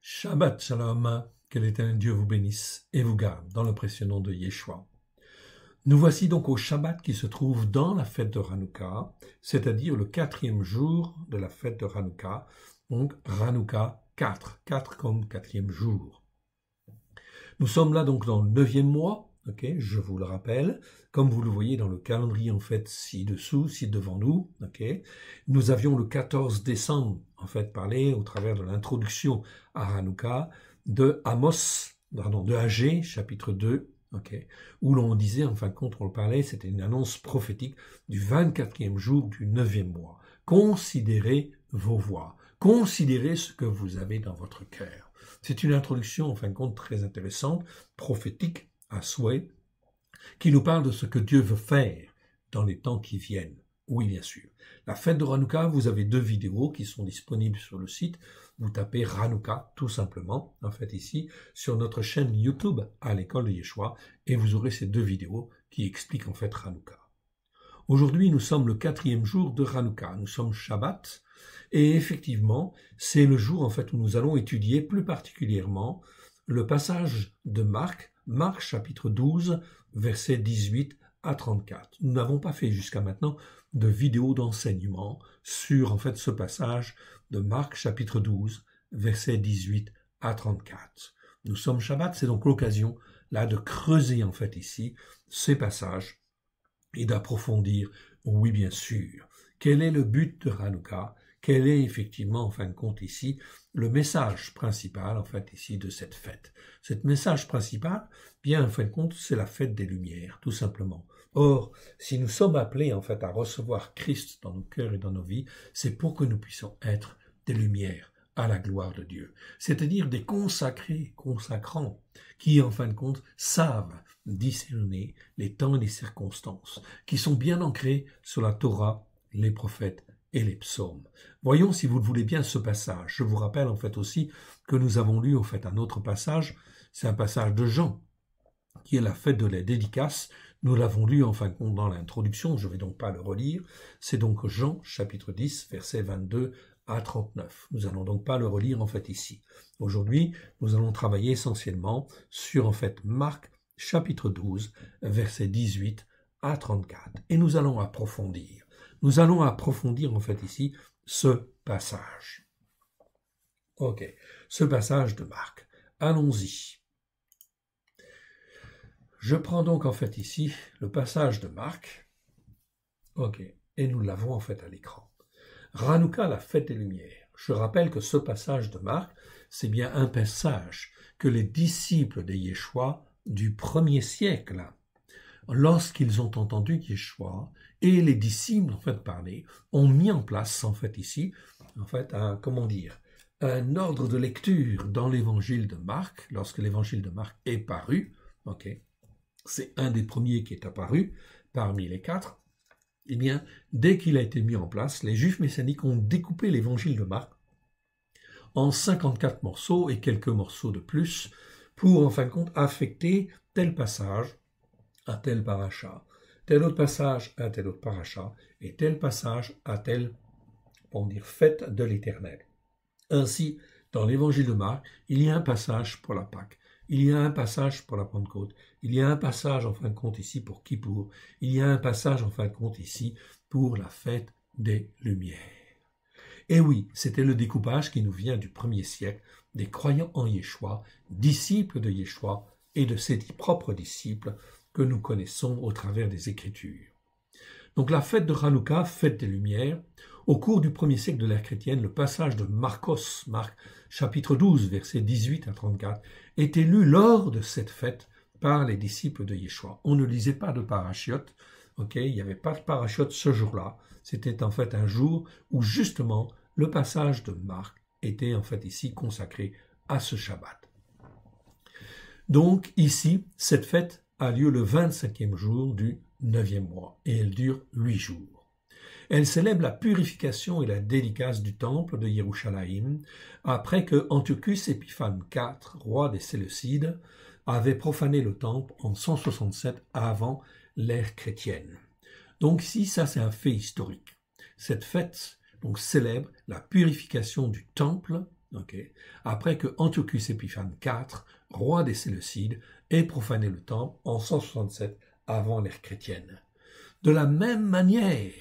Shabbat Shalom, que l'Éternel Dieu vous bénisse et vous garde dans le précieux nom de Yeshua. Nous voici donc au Shabbat qui se trouve dans la fête de Hanouka, c'est-à-dire le 4e jour de la fête de Hanouka, donc Hanouka 4 comme 4e jour. Nous sommes là donc dans le 9e mois, je vous le rappelle, comme vous le voyez dans le calendrier en fait ci-dessous, ci devant nous, Nous avions le 14 décembre en fait parlé au travers de l'introduction à Hanouka de Agé, chapitre 2, où l'on disait, en fin de compte, on le parlait, c'était une annonce prophétique du 24e jour du 9e mois. Considérez vos voies, considérez ce que vous avez dans votre cœur. C'est une introduction, en fin de compte, très intéressante, prophétique, à souhait, qui nous parle de ce que Dieu veut faire dans les temps qui viennent. Oui, bien sûr. La fête de Hanouka, vous avez 2 vidéos qui sont disponibles sur le site. Vous tapez Hanouka, tout simplement, en fait ici, sur notre chaîne YouTube à l'école de Yeshua, et vous aurez ces 2 vidéos qui expliquent en fait Hanouka. Aujourd'hui, nous sommes le 4e jour de Hanouka. Nous sommes Shabbat, et effectivement, c'est le jour en fait où nous allons étudier plus particulièrement le passage de Marc chapitre 12, versets 18 à 34. Nous n'avons pas fait jusqu'à maintenant de vidéo d'enseignement sur en fait ce passage de Marc chapitre 12, versets 18 à 34. Nous sommes Shabbat, c'est donc l'occasion là de creuser en fait ici ces passages et d'approfondir, oui bien sûr, quel est le but de Hanouka, quel est effectivement en fin de compte ici le message principal en fait ici de cette fête. Cet message principal, bien en fin de compte, c'est la fête des Lumières, tout simplement. Or, si nous sommes appelés en fait à recevoir Christ dans nos cœurs et dans nos vies, c'est pour que nous puissions être des lumières à la gloire de Dieu. C'est-à-dire des consacrés, consacrants, qui en fin de compte savent discerner les temps et les circonstances, qui sont bien ancrés sur la Torah, les prophètes et les psaumes. Voyons si vous le voulez bien ce passage. Je vous rappelle en fait aussi que nous avons lu en fait un autre passage, c'est un passage de Jean, qui est la fête de la dédicace. Nous l'avons lu en fin de compte dans l'introduction, je ne vais donc pas le relire. C'est donc Jean chapitre 10, versets 22 à 39. Nous n'allons donc pas le relire en fait ici. Aujourd'hui, nous allons travailler essentiellement sur en fait Marc chapitre 12, versets 18 à 34. Et nous allons approfondir. Nous allons approfondir en fait ici ce passage. Ce passage de Marc. Allons-y. Je prends donc en fait ici le passage de Marc. Et nous l'avons en fait à l'écran. Hanouka, la fête des Lumières. Je rappelle que ce passage de Marc, c'est bien un passage que les disciples de Yeshua du 1er siècle, lorsqu'ils ont entendu Yeshua et les disciples en fait parler, ont mis en place en fait ici, en fait un ordre de lecture dans l'évangile de Marc. Lorsque l'évangile de Marc est paru, c'est un des premiers qui est apparu parmi les 4. Eh bien, dès qu'il a été mis en place, les Juifs messianiques ont découpé l'évangile de Marc en 54 morceaux et quelques morceaux de plus pour, en fin de compte, affecter tel passage à tel paracha, tel autre passage à tel autre paracha, et tel passage à telle, fête de l'Éternel. Ainsi, dans l'évangile de Marc, il y a un passage pour la Pâque, il y a un passage pour la Pentecôte, il y a un passage en fin de compte ici pour Kippour, il y a un passage en fin de compte ici pour la fête des Lumières. Et oui, c'était le découpage qui nous vient du 1er siècle, des croyants en Yeshua, disciples de Yeshua et de ses propres disciples que nous connaissons au travers des Écritures. Donc la fête de Hanouka, fête des Lumières, au cours du 1er siècle de l'ère chrétienne, le passage de Marc chapitre 12, versets 18 à 34, était lu lors de cette fête par les disciples de Yeshua. On ne lisait pas de parachiotes, il n'y avait pas de parachiotes ce jour-là. C'était en fait un jour où justement le passage de Marc était en fait ici consacré à ce Shabbat. Donc ici, cette fête a lieu le 25e jour du 9e mois et elle dure 8 jours. Elle célèbre la purification et la dédicace du temple de Yerushalayim après que Antiochus Épiphane IV, roi des Séleucides, avait profané le temple en 167 avant l'ère chrétienne. Donc ici, ça c'est un fait historique. Cette fête donc célèbre la purification du temple après que Antiochus Épiphane IV, roi des Séleucides, ait profané le temple en 167 avant l'ère chrétienne. De la même manière,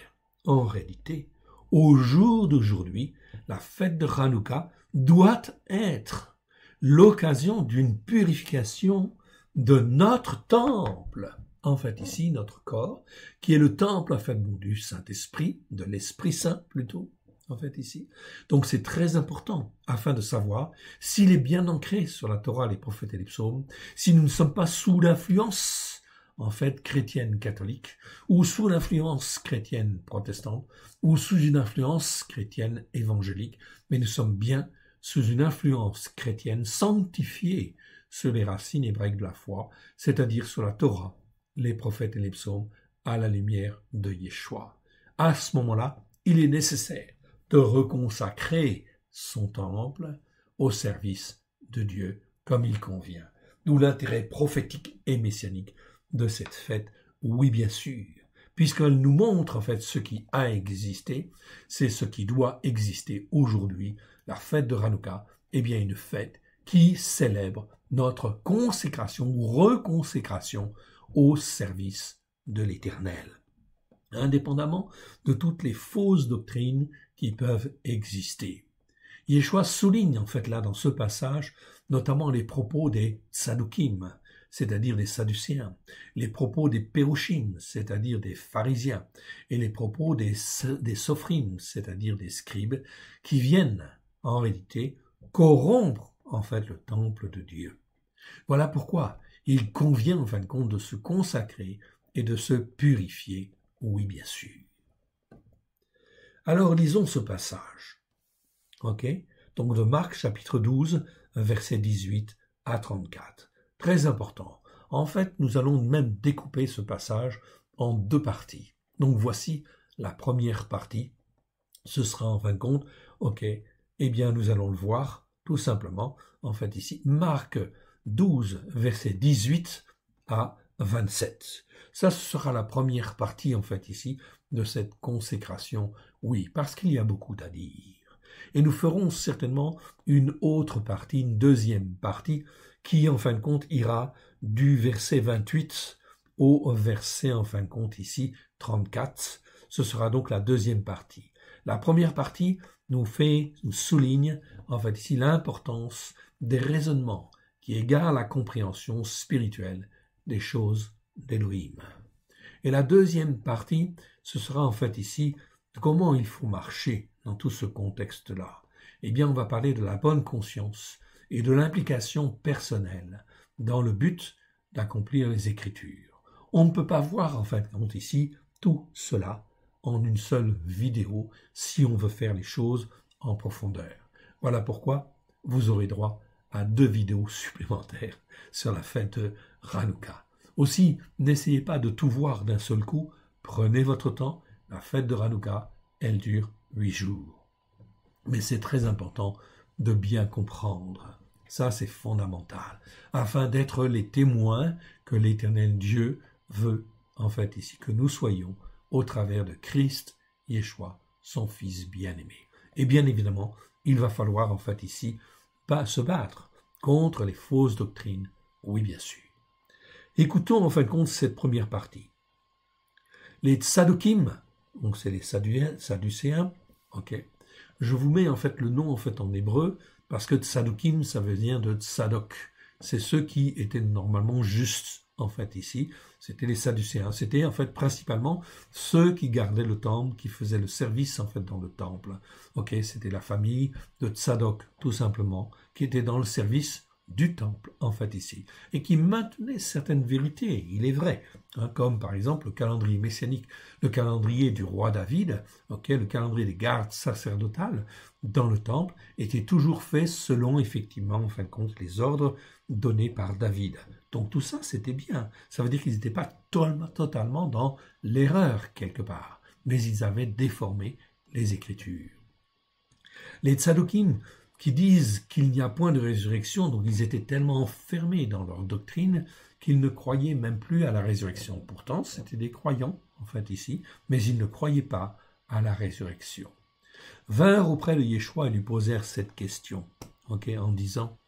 en réalité, au jour d'aujourd'hui, la fête de Hanouka doit être l'occasion d'une purification de notre temple. En fait, ici, notre corps, qui est le temple, en fait, du Saint-Esprit, de l'Esprit Saint, plutôt, en fait, ici. Donc, c'est très important, afin de savoir s'il est bien ancré sur la Torah, les prophètes et les psaumes, si nous ne sommes pas sous l'influence, en fait, chrétienne catholique, ou sous l'influence chrétienne protestante, ou sous une influence chrétienne évangélique, mais nous sommes bien sous une influence chrétienne sanctifiée sur les racines hébraïques de la foi, c'est-à-dire sur la Torah, les prophètes et les psaumes, à la lumière de Yeshua. À ce moment-là, il est nécessaire de reconsacrer son temple au service de Dieu comme il convient. D'où l'intérêt prophétique et messianique de cette fête, oui bien sûr, puisqu'elle nous montre en fait ce qui a existé, c'est ce qui doit exister aujourd'hui. La fête de Hanouka est bien une fête qui célèbre notre consécration ou reconsécration au service de l'Éternel, indépendamment de toutes les fausses doctrines qui peuvent exister. Yeshua souligne en fait là dans ce passage notamment les propos des Tsadoukim, c'est-à-dire des Sadducéens, les propos des Pérushim, c'est-à-dire des pharisiens, et les propos des Sophrim, c'est-à-dire des scribes, qui viennent en réalité corrompre en fait le temple de Dieu. Voilà pourquoi il convient en fin de compte de se consacrer et de se purifier, oui bien sûr. Alors lisons ce passage, donc de Marc chapitre 12, versets 18 à 34. Très important. En fait, nous allons même découper ce passage en deux parties. Donc voici la première partie. Ce sera en fin de compte, eh bien nous allons le voir tout simplement, en fait ici, Marc 12, versets 18 à 27. Ça, ce sera la première partie, en fait, ici, de cette consécration. Oui, parce qu'il y a beaucoup à dire. Et nous ferons certainement une autre partie, une deuxième partie, qui, en fin de compte, ira du verset 28 au verset, en fin de compte, ici, 34. Ce sera donc la deuxième partie. La première partie nous souligne, en fait, ici, l'importance des raisonnements qui égarent la compréhension spirituelle des choses d'Élohim. Et la deuxième partie, ce sera en fait ici comment il faut marcher dans tout ce contexte-là. Eh bien, on va parler de la bonne conscience et de l'implication personnelle dans le but d'accomplir les Écritures. On ne peut pas voir en fait ici tout cela en une seule vidéo si on veut faire les choses en profondeur. Voilà pourquoi vous aurez droit à 2 vidéos supplémentaires sur la fête de Hanouka. Aussi, n'essayez pas de tout voir d'un seul coup, prenez votre temps, la fête de Hanouka, elle dure 8 jours. Mais c'est très important de bien comprendre, ça c'est fondamental, afin d'être les témoins que l'Éternel Dieu veut, en fait ici, que nous soyons au travers de Christ, Yeshua, son Fils bien-aimé. Et bien évidemment, il va falloir en fait ici se battre contre les fausses doctrines, oui bien sûr. Écoutons en fin de compte cette première partie. Les Tsadoukim, donc c'est les Sadducéens, je vous mets en fait le nom en fait en hébreu, parce que Tsadoukim, ça veut dire de Tsadok. C'est ceux qui étaient normalement justes, en fait, ici. C'était les Sadducéens. C'était, en fait, principalement ceux qui gardaient le temple, qui faisaient le service, en fait, dans le temple. C'était la famille de Tsadok, tout simplement, qui était dans le service du temple, en fait, ici, et qui maintenait certaines vérités, il est vrai, comme par exemple le calendrier messianique, le calendrier du roi David, le calendrier des gardes sacerdotales dans le temple, était toujours fait selon, effectivement, en fin de compte, les ordres donnés par David. Donc tout ça, c'était bien. Ça veut dire qu'ils n'étaient pas totalement dans l'erreur, quelque part, mais ils avaient déformé les Écritures. Les Tsadoukim, qui disent qu'il n'y a point de résurrection, donc ils étaient tellement enfermés dans leur doctrine qu'ils ne croyaient même plus à la résurrection. Pourtant, c'était des croyants, en fait, ici, mais ils ne croyaient pas à la résurrection. vinrent auprès de Yeshua et lui posèrent cette question, en disant,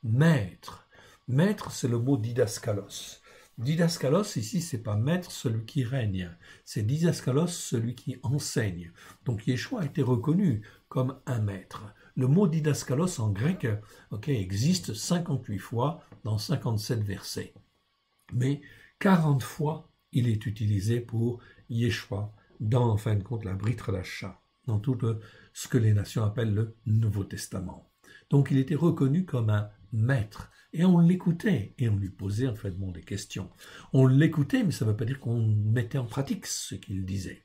Maître. Maître, c'est le mot didaskalos. Didaskalos, ici, c'est pas maître, celui qui règne. C'est didaskalos, celui qui enseigne. Donc, Yeshua a été reconnu comme un maître. Le mot didaskalos en grec, existe 58 fois dans 57 versets. Mais 40 fois, il est utilisé pour Yeshua dans, en fin de compte, la Brit Hadasha, dans tout ce que les nations appellent le Nouveau Testament. Donc, il était reconnu comme un maître. Et on l'écoutait, et on lui posait en fait des questions. On l'écoutait, mais ça ne veut pas dire qu'on mettait en pratique ce qu'il disait.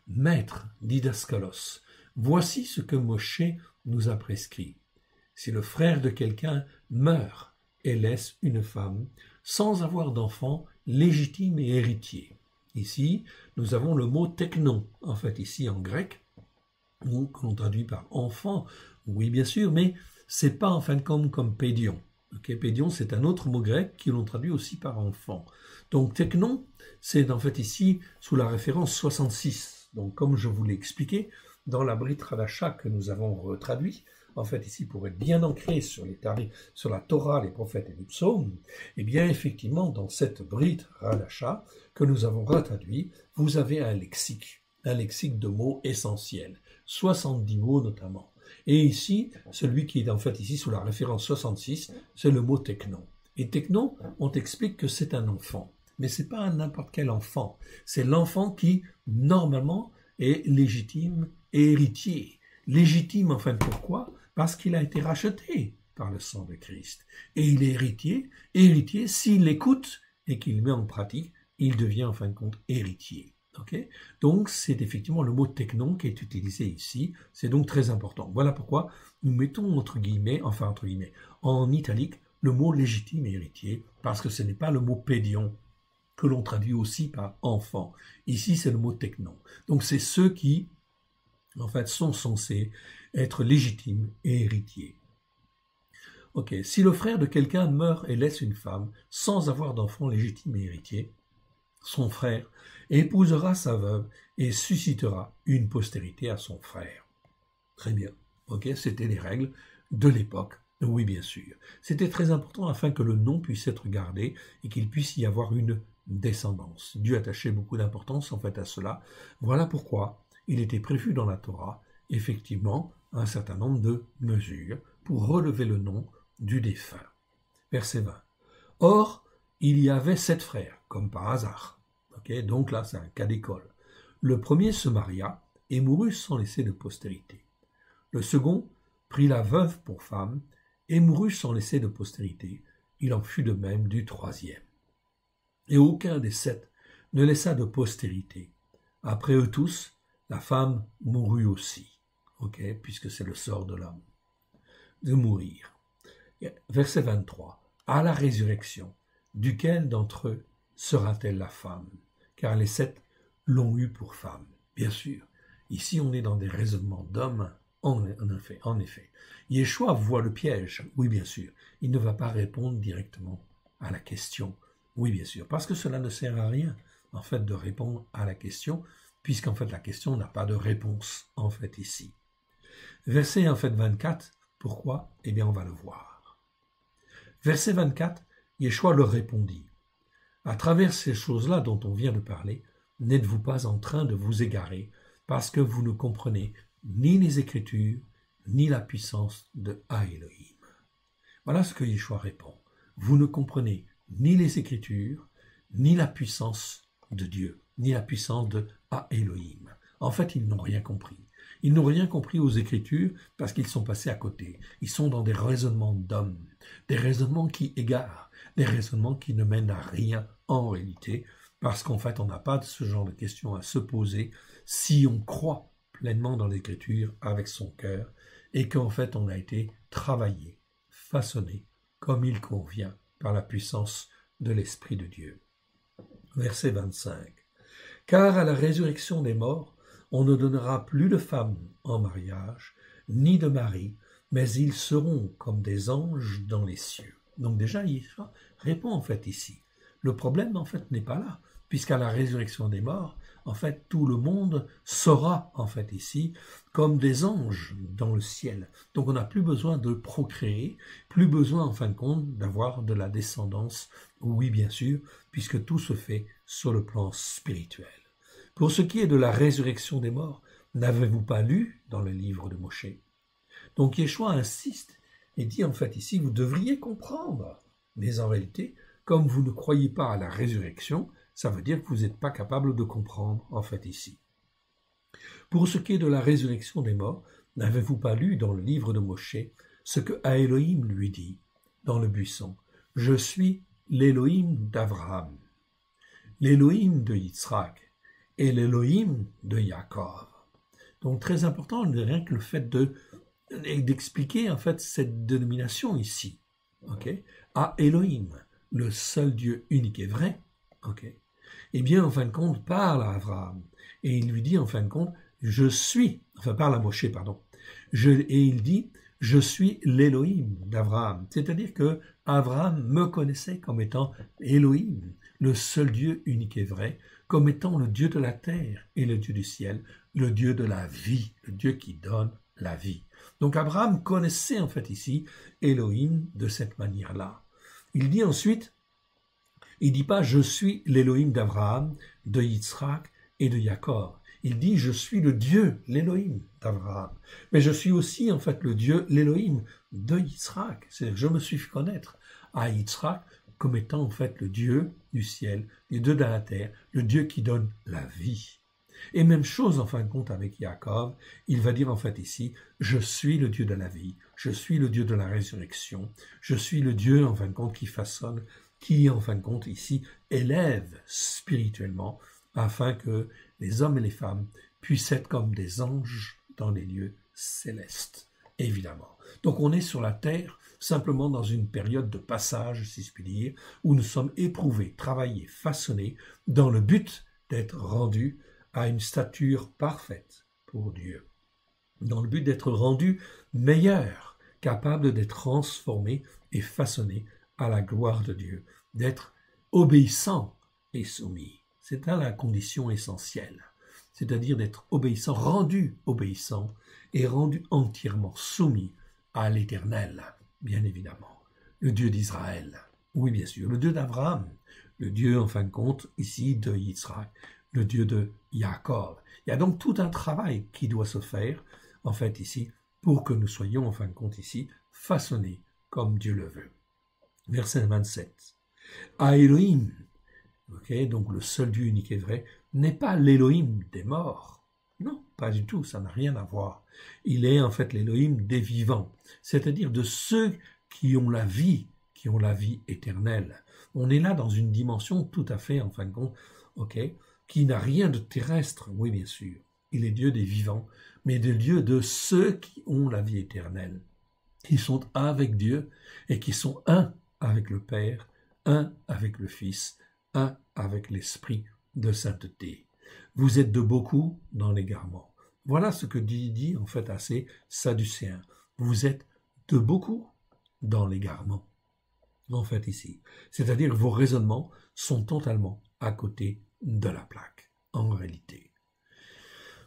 Maître, didaskalos, voici ce que Moshe nous a prescrit. Si le frère de quelqu'un meurt et laisse une femme, sans avoir d'enfant légitime et héritier. Ici, nous avons le mot teknon, en fait, ici en grec, ou qu'on traduit par enfant, oui bien sûr, mais c'est pas en fin de compte comme pédion. Pédion, c'est un autre mot grec qui l'on traduit aussi par enfant. Donc teknon, c'est en fait ici sous la référence 66. Donc comme je vous l'ai expliqué, dans la Brit Hadasha que nous avons traduit, en fait ici pour être bien ancré sur la Torah, les prophètes et les psaumes, eh bien effectivement dans cette Brit Hadasha que nous avons retraduit, vous avez un lexique de mots essentiels, 70 mots notamment. Et ici, celui qui est en fait ici sous la référence 66, c'est le mot teknon. Et teknon, on t'explique que c'est un enfant. Mais c'est pas n'importe quel enfant. C'est l'enfant qui, normalement, est légitime et héritier. Légitime, enfin, pourquoi? Parce qu'il a été racheté par le sang de Christ. Et il est héritier. Héritier, s'il l'écoute et qu'il le met en pratique, il devient, en fin de compte, héritier. Donc, c'est effectivement le mot teknon qui est utilisé ici. C'est donc très important. Voilà pourquoi nous mettons en italique, le mot légitime et héritier, parce que ce n'est pas le mot pédion que l'on traduit aussi par enfant. Ici, c'est le mot teknon. Donc, c'est ceux qui, en fait, sont censés être légitimes et héritiers. Si le frère de quelqu'un meurt et laisse une femme sans avoir d'enfant légitime et héritier, son frère épousera sa veuve et suscitera une postérité à son frère. Très bien. C'était les règles de l'époque. Oui, bien sûr. C'était très important afin que le nom puisse être gardé et qu'il puisse y avoir une descendance. Dieu attachait beaucoup d'importance en fait à cela. Voilà pourquoi il était prévu dans la Torah, effectivement, un certain nombre de mesures pour relever le nom du défunt. Verset 20. Or, il y avait 7 frères, comme par hasard. Donc là, c'est un cas d'école. Le premier se maria et mourut sans laisser de postérité. Le second prit la veuve pour femme et mourut sans laisser de postérité. Il en fut de même du troisième. Et aucun des 7 ne laissa de postérité. Après eux tous, la femme mourut aussi. Puisque c'est le sort de l'homme, de mourir. Verset 23. À la résurrection, duquel d'entre eux sera-t-elle la femme? Car les 7 l'ont eue pour femme. Bien sûr, ici on est dans des raisonnements d'hommes, en effet. Yeshua voit le piège, oui bien sûr. Il ne va pas répondre directement à la question, oui bien sûr, parce que cela ne sert à rien, en fait, de répondre à la question, puisqu'en fait la question n'a pas de réponse, en fait, ici. Verset, en fait, 24, pourquoi? Eh bien, on va le voir. Verset 24, Yeshua leur répondit. À travers ces choses-là dont on vient de parler, n'êtes-vous pas en train de vous égarer parce que vous ne comprenez ni les Écritures, ni la puissance de Ha-Elohim. Voilà ce que Yeshua répond. Vous ne comprenez ni les Écritures, ni la puissance de Dieu, ni la puissance de Ha-Elohim. En fait, ils n'ont rien compris. Ils n'ont rien compris aux Écritures parce qu'ils sont passés à côté. Ils sont dans des raisonnements d'hommes, des raisonnements qui égarent, des raisonnements qui ne mènent à rien en réalité, parce qu'en fait, on n'a pas de ce genre de questions à se poser si on croit pleinement dans l'Écriture avec son cœur et qu'en fait, on a été travaillé, façonné comme il convient par la puissance de l'Esprit de Dieu. Verset 25. Car à la résurrection des morts, on ne donnera plus de femmes en mariage, ni de mari, mais ils seront comme des anges dans les cieux. Donc déjà, il répond en fait ici. Le problème en fait n'est pas là, puisqu'à la résurrection des morts, en fait, tout le monde sera, en fait, ici, comme des anges dans le ciel. Donc, on n'a plus besoin de procréer, plus besoin, en fin de compte, d'avoir de la descendance, oui, bien sûr, puisque tout se fait sur le plan spirituel. Pour ce qui est de la résurrection des morts, n'avez-vous pas lu dans le livre de Moshe? Donc, Yeshua insiste et dit, en fait, ici, vous devriez comprendre. Mais en réalité, comme vous ne croyez pas à la résurrection, ça veut dire que vous n'êtes pas capable de comprendre, en fait, ici. Pour ce qui est de la résurrection des morts, n'avez-vous pas lu dans le livre de Moshe ce que Elohim lui dit dans le buisson? Je suis l'Elohim d'Abraham, l'Elohim de Yitzhak et l'Elohim de Yaakov. Donc très important, rien que le fait d'expliquer en fait cette dénomination ici, à Elohim, le seul Dieu unique et vrai, eh bien, en fin de compte, parle à Abraham. Et il lui dit, en fin de compte, parle à Moshe, pardon. Et il dit, je suis l'Elohim d'Abraham. C'est-à-dire que Abraham me connaissait comme étant Elohim, le seul Dieu unique et vrai, comme étant le Dieu de la terre et le Dieu du ciel, le Dieu de la vie, le Dieu qui donne la vie. Donc Abraham connaissait en fait ici Elohim de cette manière-là. Il dit ensuite, il ne dit pas « je suis l'Elohim d'Abraham, de Yitzhak et de Yaakov ». Il dit « je suis le Dieu, l'Elohim d'Abraham ». Mais je suis aussi en fait le Dieu, l'Elohim de Yitzhak. C'est-à-dire que je me suis fait connaître à Yitzhak comme étant en fait le Dieu du ciel, le Dieu de la terre, le Dieu qui donne la vie. Et même chose en fin de compte avec Yaakov, il va dire en fait ici, je suis le Dieu de la vie, je suis le Dieu de la résurrection, je suis le Dieu en fin de compte qui façonne, qui en fin de compte ici élève spirituellement, afin que les hommes et les femmes puissent être comme des anges dans les lieux célestes, évidemment. Donc on est sur la terre, simplement dans une période de passage, si je puis dire, où nous sommes éprouvés, travaillés, façonnés, dans le but d'être rendus à une stature parfaite pour Dieu, dans le but d'être rendu meilleur, capable d'être transformé et façonné à la gloire de Dieu, d'être obéissant et soumis. C'est là la condition essentielle, c'est-à-dire d'être obéissant, rendu obéissant et rendu entièrement soumis à l'Éternel, bien évidemment, le Dieu d'Israël, oui bien sûr, le Dieu d'Abraham, le Dieu en fin de compte ici de Yitzhak, le Dieu de Yaakov. Il y a donc tout un travail qui doit se faire, en fait, ici, pour que nous soyons, en fin de compte, ici, façonnés comme Dieu le veut. Verset 27. À Elohim, donc le seul Dieu unique et vrai, n'est pas l'Elohim des morts. Non, pas du tout, ça n'a rien à voir. Il est en fait l'Elohim des vivants, c'est-à-dire de ceux qui ont la vie éternelle. On est là dans une dimension tout à fait, en fin de compte, qui n'a rien de terrestre, oui bien sûr. Il est Dieu des vivants, mais de Dieu de ceux qui ont la vie éternelle, qui sont avec Dieu et qui sont un avec le Père, un avec le Fils, un avec l'Esprit de sainteté. Vous êtes de beaucoup dans l'égarement. Voilà ce que dit en fait à ces Sadducéens. Vous êtes de beaucoup dans l'égarement. En fait ici. C'est-à-dire que vos raisonnements sont totalement à côté de la plaque, en réalité.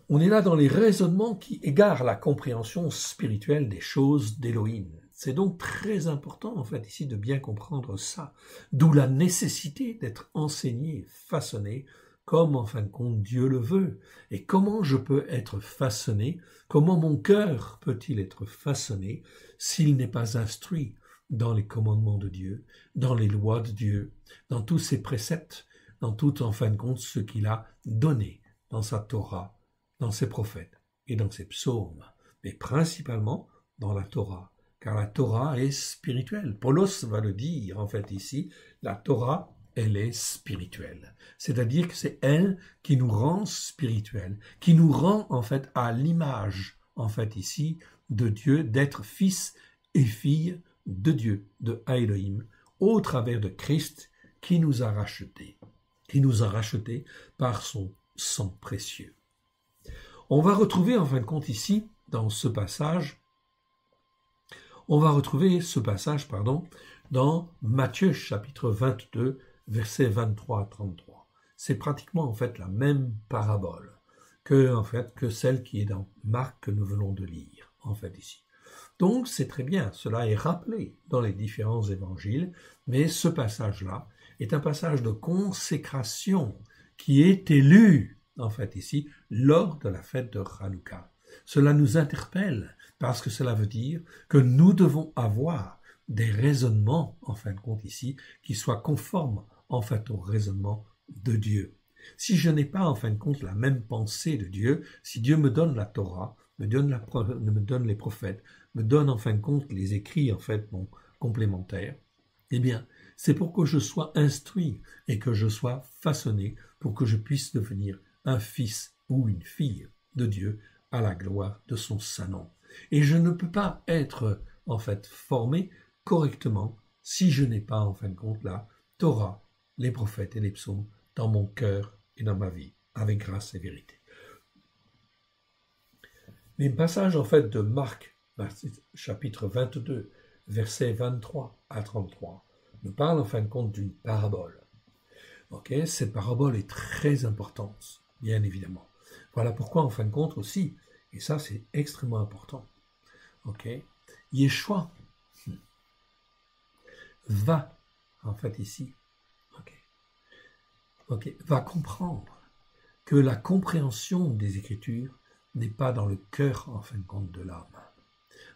On est là dans les raisonnements qui égarent la compréhension spirituelle des choses d'Élohim. C'est donc très important, en fait, ici, de bien comprendre ça, d'où la nécessité d'être enseigné, façonné, comme, en fin de compte, Dieu le veut. Et comment je peux être façonné, comment mon cœur peut-il être façonné s'il n'est pas instruit dans les commandements de Dieu, dans les lois de Dieu, dans tous ses préceptes, dans tout, en fin de compte, ce qu'il a donné dans sa Torah, dans ses prophètes et dans ses psaumes, mais principalement dans la Torah, car la Torah est spirituelle. Paulos va le dire, en fait, ici, la Torah, elle est spirituelle. C'est-à-dire que c'est elle qui nous rend spirituels, qui nous rend, en fait, à l'image, en fait, ici, de Dieu, d'être fils et fille de Dieu, de Elohim, au travers de Christ, qui nous a rachetés par son sang précieux. On va retrouver, en fin de compte, ici, dans ce passage, dans Matthieu, chapitre 22, versets 23 à 33. c'est pratiquement en fait la même parabole que celle qui est dans Marc que nous venons de lire en fait ici. Donc c'est très bien, cela est rappelé dans les différents évangiles, mais ce passage-là est un passage de consécration qui est élu en fait ici lors de la fête de Hanouka. Cela nous interpelle parce que cela veut dire que nous devons avoir des raisonnements en fin de compte ici qui soient conformes en fait au raisonnement de Dieu. Si je n'ai pas en fin de compte la même pensée de Dieu, si Dieu me donne la Torah, me donne les prophètes, me donne en fin de compte les écrits en fait complémentaires, eh bien c'est pour que je sois instruit et que je sois façonné pour que je puisse devenir un fils ou une fille de Dieu à la gloire de son saint nom. Et je ne peux pas être en fait formé correctement si je n'ai pas en fin de compte la Torah, les prophètes et les psaumes dans mon cœur et dans ma vie, avec grâce et vérité. Les passages en fait de Marc, chapitre 22, versets 23 à 33, nous parlent en fin de compte d'une parabole. Okay, cette parabole est très importante, bien évidemment. Voilà pourquoi en fin de compte aussi, et ça c'est extrêmement important, Yeshua va en fait ici, va comprendre que la compréhension des Écritures n'est pas dans le cœur en fin de compte de l'homme.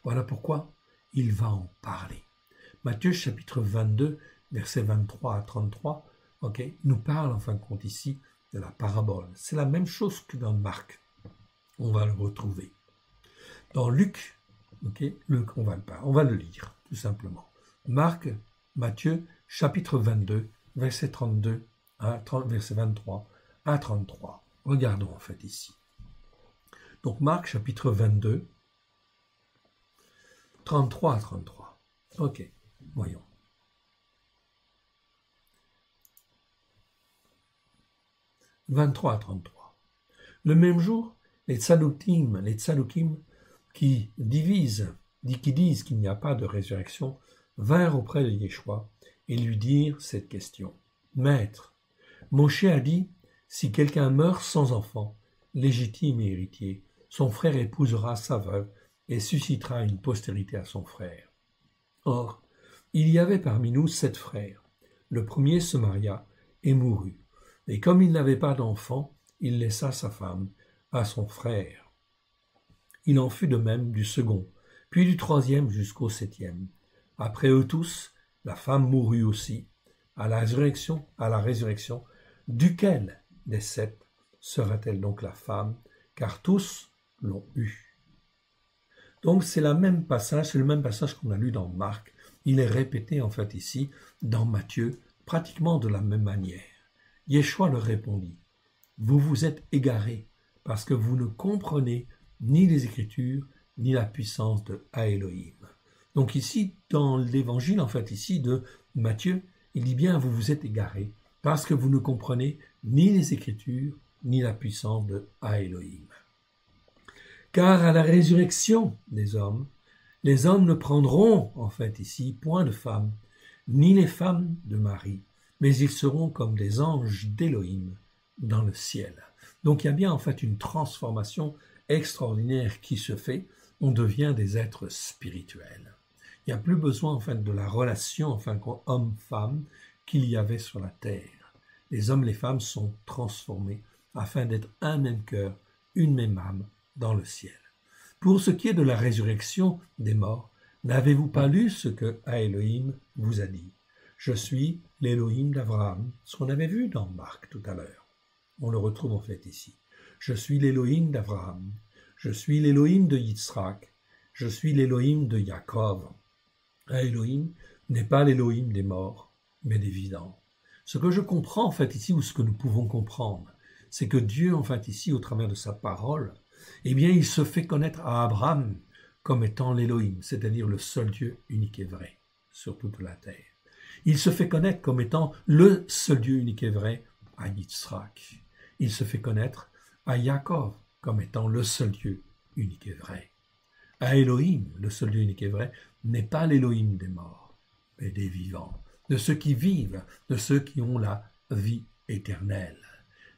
Voilà pourquoi il va en parler. Matthieu chapitre 22, versets 23 à 33, nous parle en fin de compte ici de la parabole. C'est la même chose que dans Marc. On va le retrouver. Dans Luc, on va le lire tout simplement. Matthieu chapitre 22, verset 32 verset 23 à 33. Regardons en fait ici. Donc Marc chapitre 22, 33 à 33. Voyons. « 23 à 33. Le même jour, les tzadoukim qui disent qu'il n'y a pas de résurrection, vinrent auprès de Yeshua et lui dirent cette question. Maître, Moshe a dit, si quelqu'un meurt sans enfant, légitime et héritier, son frère épousera sa veuve et suscitera une postérité à son frère. Or, il y avait parmi nous 7 frères. Le premier se maria et mourut. Et comme il n'avait pas d'enfant, il laissa sa femme à son frère. Il en fut de même du second, puis du troisième jusqu'au 7e. Après eux tous, la femme mourut aussi. À la résurrection, duquel des 7 sera-t-elle donc la femme, car tous l'ont eue. Donc c'est le même passage qu'on a lu dans Marc. Il est répété en fait ici dans Matthieu, pratiquement de la même manière. Yeshua leur répondit, « Vous vous êtes égarés parce que vous ne comprenez ni les Écritures ni la puissance de Elohim. » Donc ici, dans l'évangile en fait ici de Matthieu, il dit bien « Vous vous êtes égarés parce que vous ne comprenez ni les Écritures ni la puissance de Elohim. » Car à la résurrection des hommes, les hommes ne prendront en fait ici point de femmes, ni les femmes de Marie, mais ils seront comme des anges d'Élohim dans le ciel. Donc il y a bien en fait une transformation extraordinaire qui se fait, on devient des êtres spirituels. Il n'y a plus besoin en fait de la relation enfin homme-femme qu'il y avait sur la terre. Les hommes et les femmes sont transformés afin d'être un même cœur, une même âme dans le ciel. Pour ce qui est de la résurrection des morts, n'avez-vous pas lu ce que Elohim vous a dit? Je suis l'Élohim d'Abraham, ce qu'on avait vu dans Marc tout à l'heure. On le retrouve en fait ici. Je suis l'Élohim d'Abraham, je suis l'Élohim de Yitzhak, je suis l'Élohim de Yaakov. Elohim n'est pas l'Élohim des morts, mais des vivants. Ce que je comprends en fait ici, ou ce que nous pouvons comprendre, c'est que Dieu en fait ici, au travers de sa parole, eh bien il se fait connaître à Abraham comme étant l'Élohim, c'est-à-dire le seul Dieu unique et vrai sur toute la terre. Il se fait connaître comme étant le seul Dieu unique et vrai à Yitzhak. Il se fait connaître à Yaakov comme étant le seul Dieu unique et vrai. À Elohim, le seul Dieu unique et vrai, n'est pas l'Élohim des morts, mais des vivants, de ceux qui vivent, de ceux qui ont la vie éternelle.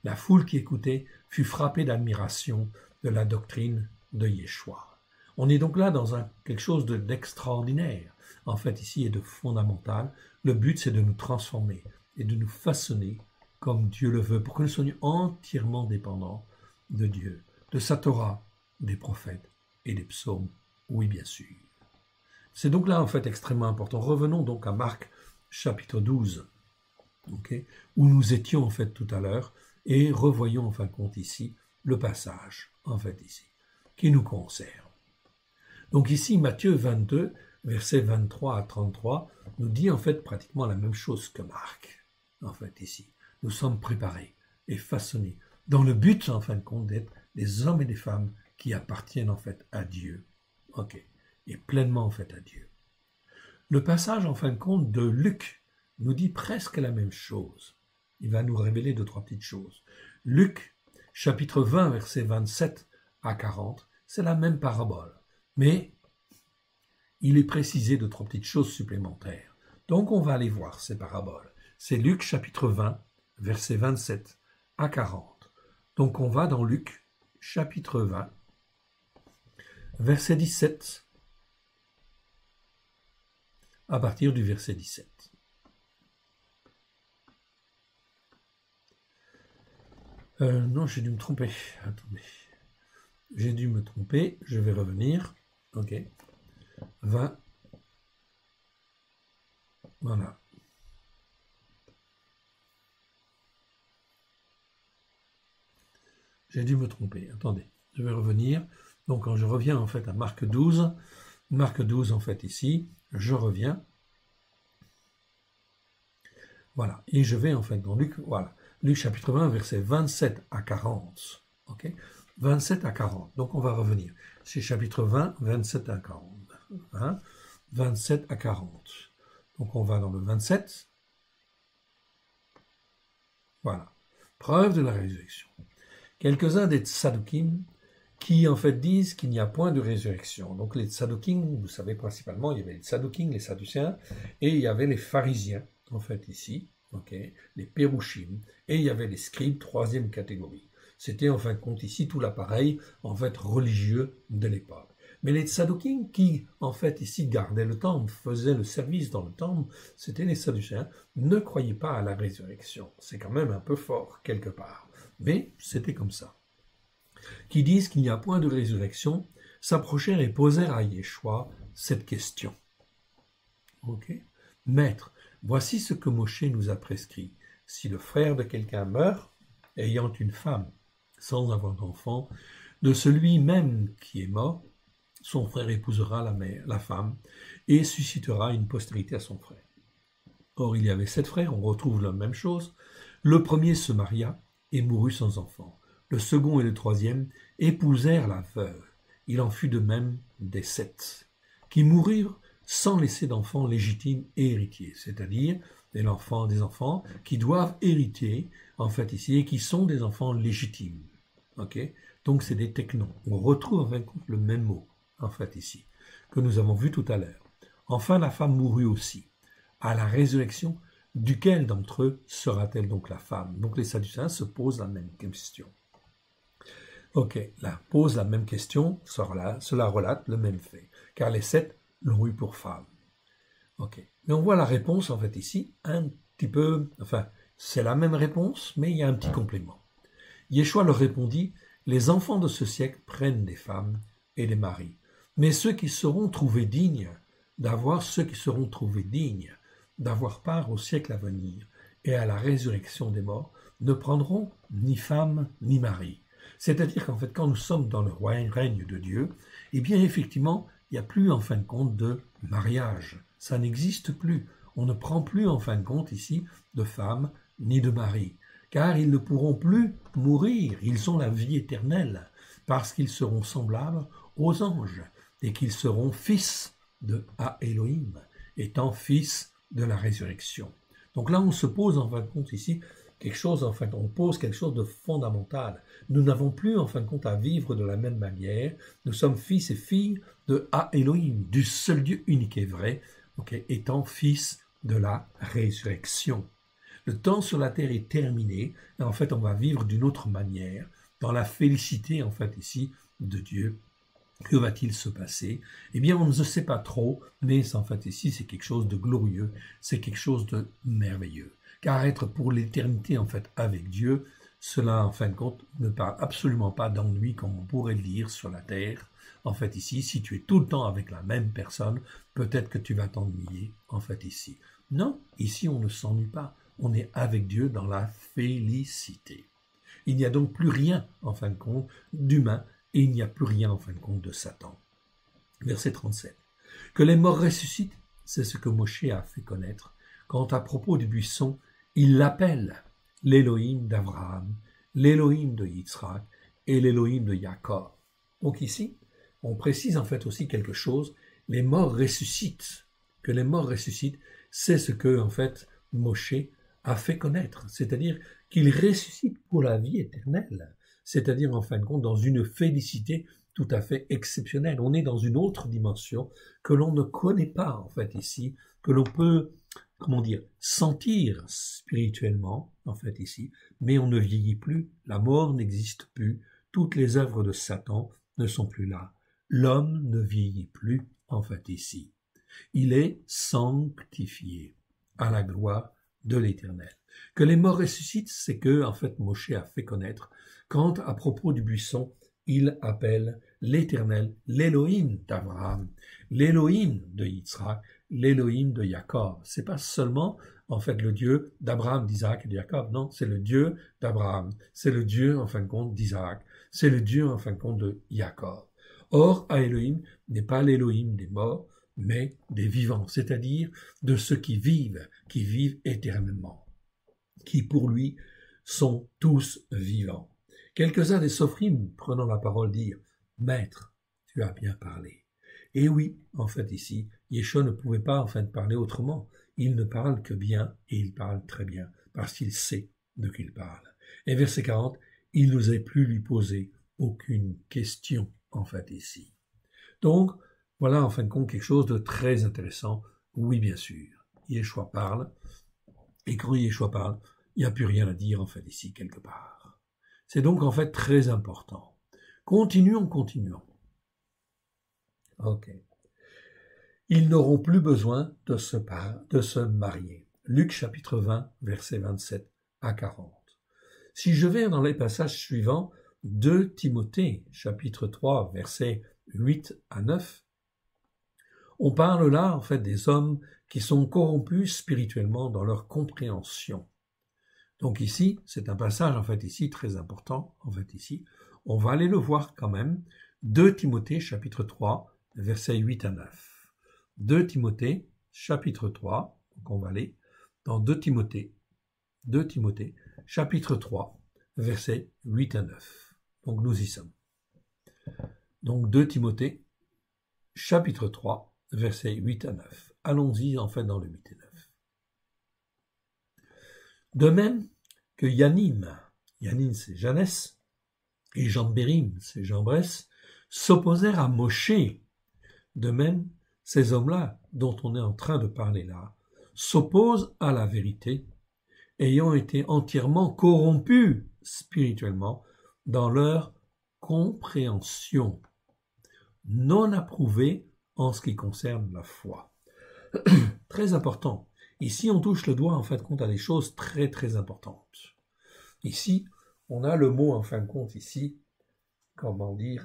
La foule qui écoutait fut frappée d'admiration de la doctrine de Yeshua. On est donc là dans quelque chose d'extraordinaire, en fait, ici, et de fondamental. Le but, c'est de nous transformer et de nous façonner comme Dieu le veut, pour que nous soyons entièrement dépendants de Dieu, de sa Torah, des prophètes et des psaumes, oui, bien sûr. C'est donc là, en fait, extrêmement important. Revenons donc à Marc, chapitre 12, okay, où nous étions, en fait, tout à l'heure, et revoyons, en fin de compte, ici, le passage, en fait, ici, qui nous concerne. Donc ici, Matthieu 22, versets 23 à 33, nous dit, en fait, pratiquement la même chose que Marc, en fait, ici. Nous sommes préparés et façonnés dans le but, en fin de compte, d'être des hommes et des femmes qui appartiennent, en fait, à Dieu, ok, et pleinement, en fait, à Dieu. Le passage, en fin de compte, de Luc nous dit presque la même chose. Il va nous révéler deux, trois petites choses. Luc, chapitre 20, versets 27 à 40, c'est la même parabole, mais il est précisé de trois petites choses supplémentaires. Donc, on va aller voir ces paraboles. C'est Luc, chapitre 20, versets 27 à 40. Donc, on va dans Luc, chapitre 20, verset 17, à partir du verset 17. Non, j'ai dû me tromper. Attendez. J'ai dû me tromper. Je vais revenir. Ok. 20. Voilà. J'ai dû me tromper. Attendez. Je vais revenir. Donc, quand je reviens, en fait, à Marc 12, en fait, ici, je reviens. Voilà. Et je vais, en fait, dans Luc, voilà. Luc chapitre 20, versets 27 à 40. Ok, 27 à 40. Donc, on va revenir. C'est chapitre 20, 27 à 40. Hein, 27 à 40. Donc, on va dans le 27. Voilà. Preuve de la résurrection. Quelques-uns des Tsadoukim qui, en fait, disent qu'il n'y a point de résurrection. Donc, les Tsadoukim, vous savez, principalement, il y avait les Tsadoukim, les Sadducéens, et il y avait les pharisiens, en fait, ici. Okay, les Pérouchim, et il y avait les scribes, troisième catégorie. C'était en fin de compte ici tout l'appareil en fait religieux de l'époque. Mais les Tsadoukim qui en fait ici gardaient le temple, faisaient le service dans le temple, c'était les Sadducéens, ne croyaient pas à la résurrection. C'est quand même un peu fort quelque part, mais c'était comme ça. Qui disent qu'il n'y a point de résurrection, s'approchèrent et posèrent à Yeshua cette question. Ok, Maître, voici ce que Moshe nous a prescrit. Si le frère de quelqu'un meurt, ayant une femme sans avoir d'enfant, de celui même qui est mort, son frère épousera la femme et suscitera une postérité à son frère. Or, il y avait 7 frères, on retrouve la même chose. Le premier se maria et mourut sans enfant. Le second et le troisième épousèrent la veuve. Il en fut de même des 7, qui moururent sans laisser d'enfants légitimes et héritiers, c'est-à-dire des enfants qui doivent hériter, en fait, ici, et qui sont des enfants légitimes. Okay, donc, c'est des technons. On retrouve, en fin de compte, le même mot, en fait, ici, que nous avons vu tout à l'heure. Enfin, la femme mourut aussi. À la résurrection, duquel d'entre eux sera-t-elle donc la femme? Donc, les Sadducéens se posent la même question. Ok, là, pose la même question, cela relate le même fait, car les 7 l'ont eu pour femme. Ok. Mais on voit la réponse, en fait, ici, un petit peu, enfin, c'est la même réponse, mais il y a un petit complément. Yeshua leur répondit, les enfants de ce siècle prennent des femmes et des maris, mais ceux qui seront trouvés dignes d'avoir part au siècle à venir et à la résurrection des morts, ne prendront ni femme ni mari. C'est-à-dire qu'en fait, quand nous sommes dans le règne de Dieu, eh bien, effectivement, il n'y a plus, en fin de compte, de mariage. Ça n'existe plus. On ne prend plus, en fin de compte, ici, de femme ni de mari. Car ils ne pourront plus mourir. Ils ont la vie éternelle, parce qu'ils seront semblables aux anges, et qu'ils seront fils de Elohim, étant fils de la résurrection. Donc là, on se pose, en fin de compte, ici, on pose quelque chose de fondamental. Nous n'avons plus, en fin de compte, à vivre de la même manière. Nous sommes fils et filles de Elohim, du seul Dieu unique et vrai, okay, étant fils de la résurrection. Le temps sur la terre est terminé, et en fait, on va vivre d'une autre manière, dans la félicité, en fait, ici, de Dieu. Que va-t-il se passer? Eh bien, on ne sait pas trop, mais en fait, ici, c'est quelque chose de glorieux, c'est quelque chose de merveilleux. Car être pour l'éternité, en fait, avec Dieu, cela, en fin de compte, ne parle absolument pas d'ennui, comme on pourrait le dire sur la terre. En fait, ici, si tu es tout le temps avec la même personne, peut-être que tu vas t'ennuyer, en fait, ici. Non, ici, on ne s'ennuie pas. On est avec Dieu dans la félicité. Il n'y a donc plus rien, en fin de compte, d'humain, et il n'y a plus rien, en fin de compte, de Satan. Verset 37. Que les morts ressuscitent, c'est ce que Moshe a fait connaître, quand à propos du buisson, il l'appelle l'Élohim d'Abraham, l'Élohim de Yitzhak et l'Élohim de Jacob. Donc ici, on précise en fait aussi quelque chose, les morts ressuscitent. Que les morts ressuscitent, c'est ce que, en fait, Moshe a fait connaître, c'est-à-dire qu'il ressuscite pour la vie éternelle, c'est-à-dire en fin de compte dans une félicité tout à fait exceptionnelle. On est dans une autre dimension que l'on ne connaît pas en fait ici, que l'on peut, sentir spirituellement en fait ici, mais on ne vieillit plus, la mort n'existe plus, toutes les œuvres de Satan ne sont plus là. L'homme ne vieillit plus en fait ici. Il est sanctifié à la gloire de l'Éternel. Que les morts ressuscitent, c'est que, en fait, Moshe a fait connaître, quand, à propos du buisson, il appelle l'Éternel, l'Élohim d'Abraham, l'Élohim de Yitzhak, l'Élohim de Jacob. C'est pas seulement, en fait, le Dieu d'Abraham, d'Isaac et de Jacob, non, c'est le Dieu d'Abraham, c'est le Dieu, en fin de compte, d'Isaac, c'est le Dieu, en fin de compte, de Jacob. Or, Elohim n'est pas l'Élohim des morts, mais des vivants, c'est-à-dire de ceux qui vivent éternellement, qui pour lui sont tous vivants. Quelques-uns des sophrim, prenant la parole, dirent « Maître, tu as bien parlé ». Et oui, en fait ici, Yeshua ne pouvait pas en fait parler autrement. Il ne parle que bien, et il parle très bien, parce qu'il sait de qui il parle. Et verset 40, il n'osait plus lui poser aucune question, en fait ici. Donc, voilà en fin de compte quelque chose de très intéressant. Oui, bien sûr, Yeshua parle, et quand Yeshua parle, il n'y a plus rien à dire en fait ici quelque part. C'est donc en fait très important. Continuons. Ok. Ils n'auront plus besoin de se marier. Luc chapitre 20, versets 27 à 40. Si je vais dans les passages suivants, 2 Timothée chapitre 3, versets 8 à 9, on parle là, en fait, des hommes qui sont corrompus spirituellement dans leur compréhension. Donc ici, c'est un passage, en fait, ici, très important, en fait, ici. On va aller le voir quand même. 2 Timothée, chapitre 3, versets 8 à 9. 2 Timothée, chapitre 3, donc on va aller dans 2 Timothée, chapitre 3, versets 8 à 9. Donc nous y sommes. Donc 2 Timothée, chapitre 3, versets 8 à 9. Allons-y en fait dans le 8 et 9. De même que Yanim c'est Janès, et Jambérim, c'est Jambres, s'opposèrent à Moshe. De même, ces hommes-là, dont on est en train de parler là, s'opposent à la vérité, ayant été entièrement corrompus spirituellement dans leur compréhension, non approuvée en ce qui concerne la foi. Très important. Ici, on touche le doigt en fin de compte à des choses très très importantes. Ici, on a le mot en fin de compte ici,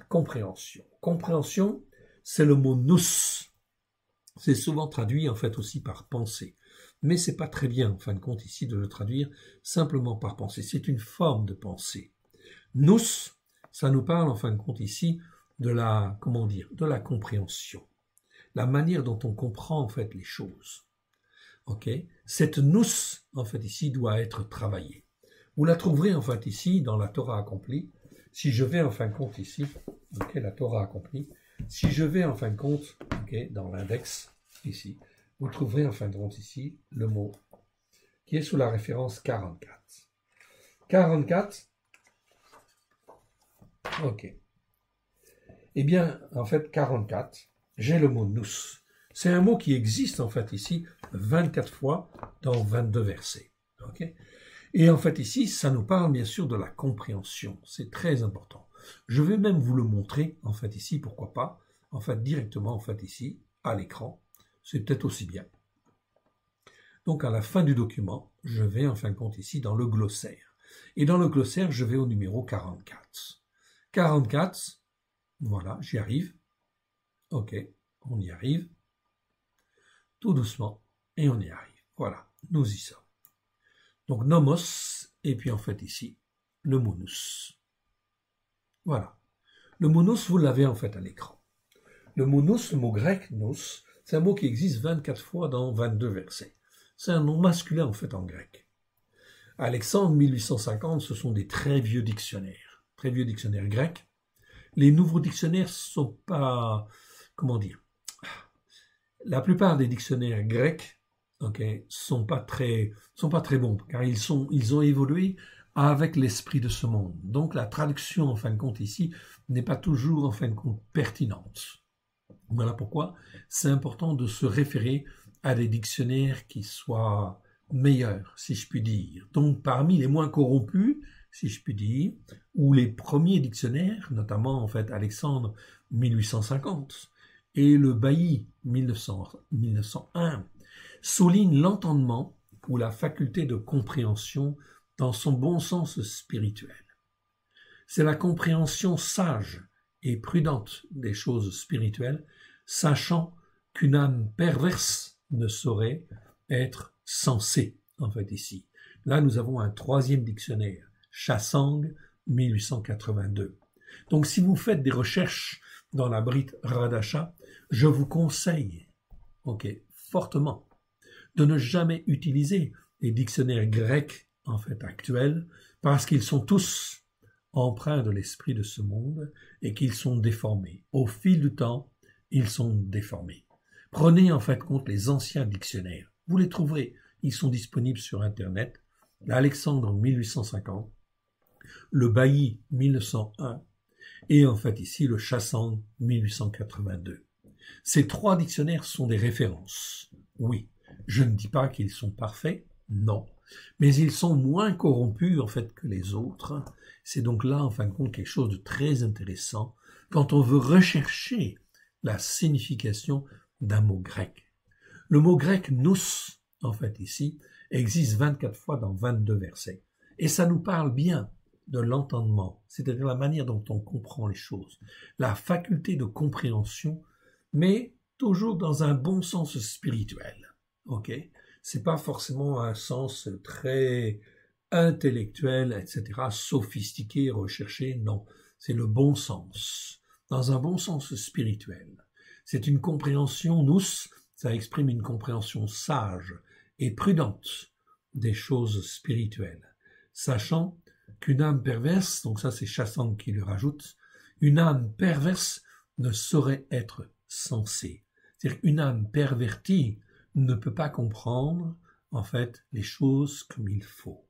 compréhension. Compréhension, c'est le mot nous. C'est souvent traduit en fait aussi par pensée. Mais c'est pas très bien en fin de compte ici de le traduire simplement par pensée. C'est une forme de pensée. Nous, ça nous parle en fin de compte ici de la, de la compréhension. La manière dont on comprend en fait les choses. Ok? Cette nous, en fait ici, doit être travaillée. Vous la trouverez en fait ici dans la Torah accomplie. Si je vais en fin de compte ici, ok, la Torah accomplie. Si je vais en fin de compte, ok, dans l'index ici, vous trouverez en fin de compte ici le mot qui est sous la référence 44. 44. Ok. Eh bien, en fait, 44, j'ai le mot nous. C'est un mot qui existe en fait ici 24 fois dans 22 versets. Ok. Et en fait ici, ça nous parle bien sûr de la compréhension. C'est très important. Je vais même vous le montrer, en fait ici, pourquoi pas, en fait directement, en fait ici, à l'écran. C'est peut-être aussi bien. Donc à la fin du document, je vais en fin de compte ici dans le glossaire. Et dans le glossaire, je vais au numéro 44. 44, voilà, j'y arrive. Ok, on y arrive. Tout doucement, et on y arrive. Voilà, nous y sommes. Donc nomos, et puis en fait ici, le monus. Voilà. Le monus, vous l'avez en fait à l'écran. Le monus, le mot grec nous, c'est un mot qui existe 24 fois dans 22 versets. C'est un nom masculin en fait en grec. Alexandre, 1850, ce sont des très vieux dictionnaires grecs. Les nouveaux dictionnaires sont pas, comment dire, la plupart des dictionnaires grecs, sont pas très bons, car ils ont évolué avec l'esprit de ce monde. Donc la traduction, en fin de compte ici, n'est pas toujours, en fin de compte, pertinente. Voilà pourquoi c'est important de se référer à des dictionnaires qui soient meilleurs, si je puis dire. Donc parmi les moins corrompus, si je puis dire, ou les premiers dictionnaires, notamment en fait Alexandre 1850 et le Bailly 1901, soulignent l'entendement ou la faculté de compréhension dans son bon sens spirituel. C'est la compréhension sage et prudente des choses spirituelles, sachant qu'une âme perverse ne saurait être sensée, en fait, ici. Là, nous avons un troisième dictionnaire, Chassang, 1882. Donc, si vous faites des recherches dans la Brit Radasha, je vous conseille, fortement, de ne jamais utiliser les dictionnaires grecs, en fait, actuels, parce qu'ils sont tous empreints de l'esprit de ce monde et qu'ils sont déformés. Au fil du temps, ils sont déformés. Prenez en fait compte les anciens dictionnaires. Vous les trouverez. Ils sont disponibles sur Internet. L'Alexandre 1850, le Bailly 1901 et en fait ici le Chassang 1882. Ces trois dictionnaires sont des références. Oui, je ne dis pas qu'ils sont parfaits, non, mais ils sont moins corrompus en fait que les autres. C'est donc là, en fin de compte, quelque chose de très intéressant quand on veut rechercher la signification d'un mot grec. Le mot grec nous, en fait ici, existe 24 fois dans 22 versets. Et ça nous parle bien de l'entendement, c'est-à-dire la manière dont on comprend les choses, la faculté de compréhension, mais toujours dans un bon sens spirituel. C'est pas forcément un sens très intellectuel, etc., sophistiqué, recherché, non. C'est le bon sens, dans un bon sens spirituel. C'est une compréhension, nous, ça exprime une compréhension sage et prudente des choses spirituelles, sachant qu'une âme perverse, donc ça c'est Chassang qui le rajoute, une âme perverse ne saurait être sensée. C'est-à-dire qu'une âme pervertie ne peut pas comprendre, en fait, les choses comme il faut.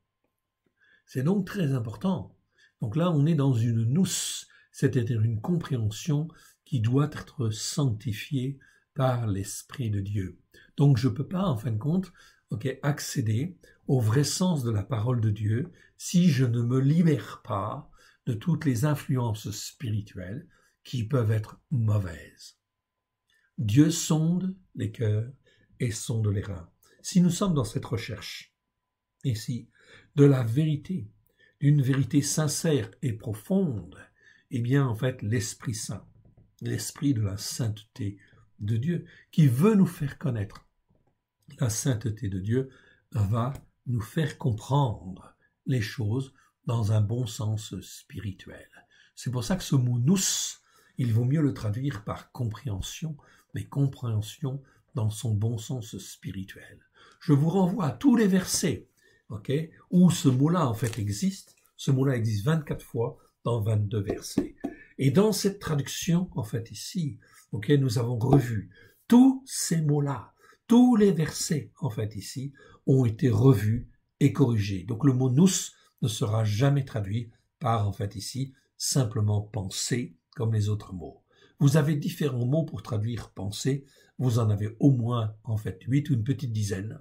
C'est donc très important. Donc là, on est dans une nous, c'est-à-dire une compréhension qui doit être sanctifiée par l'Esprit de Dieu. Donc je ne peux pas, en fin de compte, accéder au vrai sens de la parole de Dieu si je ne me libère pas de toutes les influences spirituelles qui peuvent être mauvaises. Dieu sonde les cœurs et sonde les reins. Si nous sommes dans cette recherche, ici, de la vérité, d'une vérité sincère et profonde, eh bien, en fait, l'Esprit Saint, l'Esprit de la sainteté de Dieu, qui veut nous faire connaître la sainteté de Dieu, va nous faire comprendre les choses dans un bon sens spirituel. C'est pour ça que ce mot « nous », il vaut mieux le traduire par compréhension, mais compréhension dans son bon sens spirituel. Je vous renvoie à tous les versets où ce mot-là en fait existe. Ce mot-là existe 24 fois dans 22 versets. Et dans cette traduction, en fait ici, nous avons revu tous ces mots-là, tous les versets, en fait ici, ont été revus et corrigés. Donc le mot « nous » ne sera jamais traduit par, en fait ici, simplement « penser » comme les autres mots. Vous avez différents mots pour traduire « penser ». Vous en avez au moins, en fait, 8 ou une petite dizaine,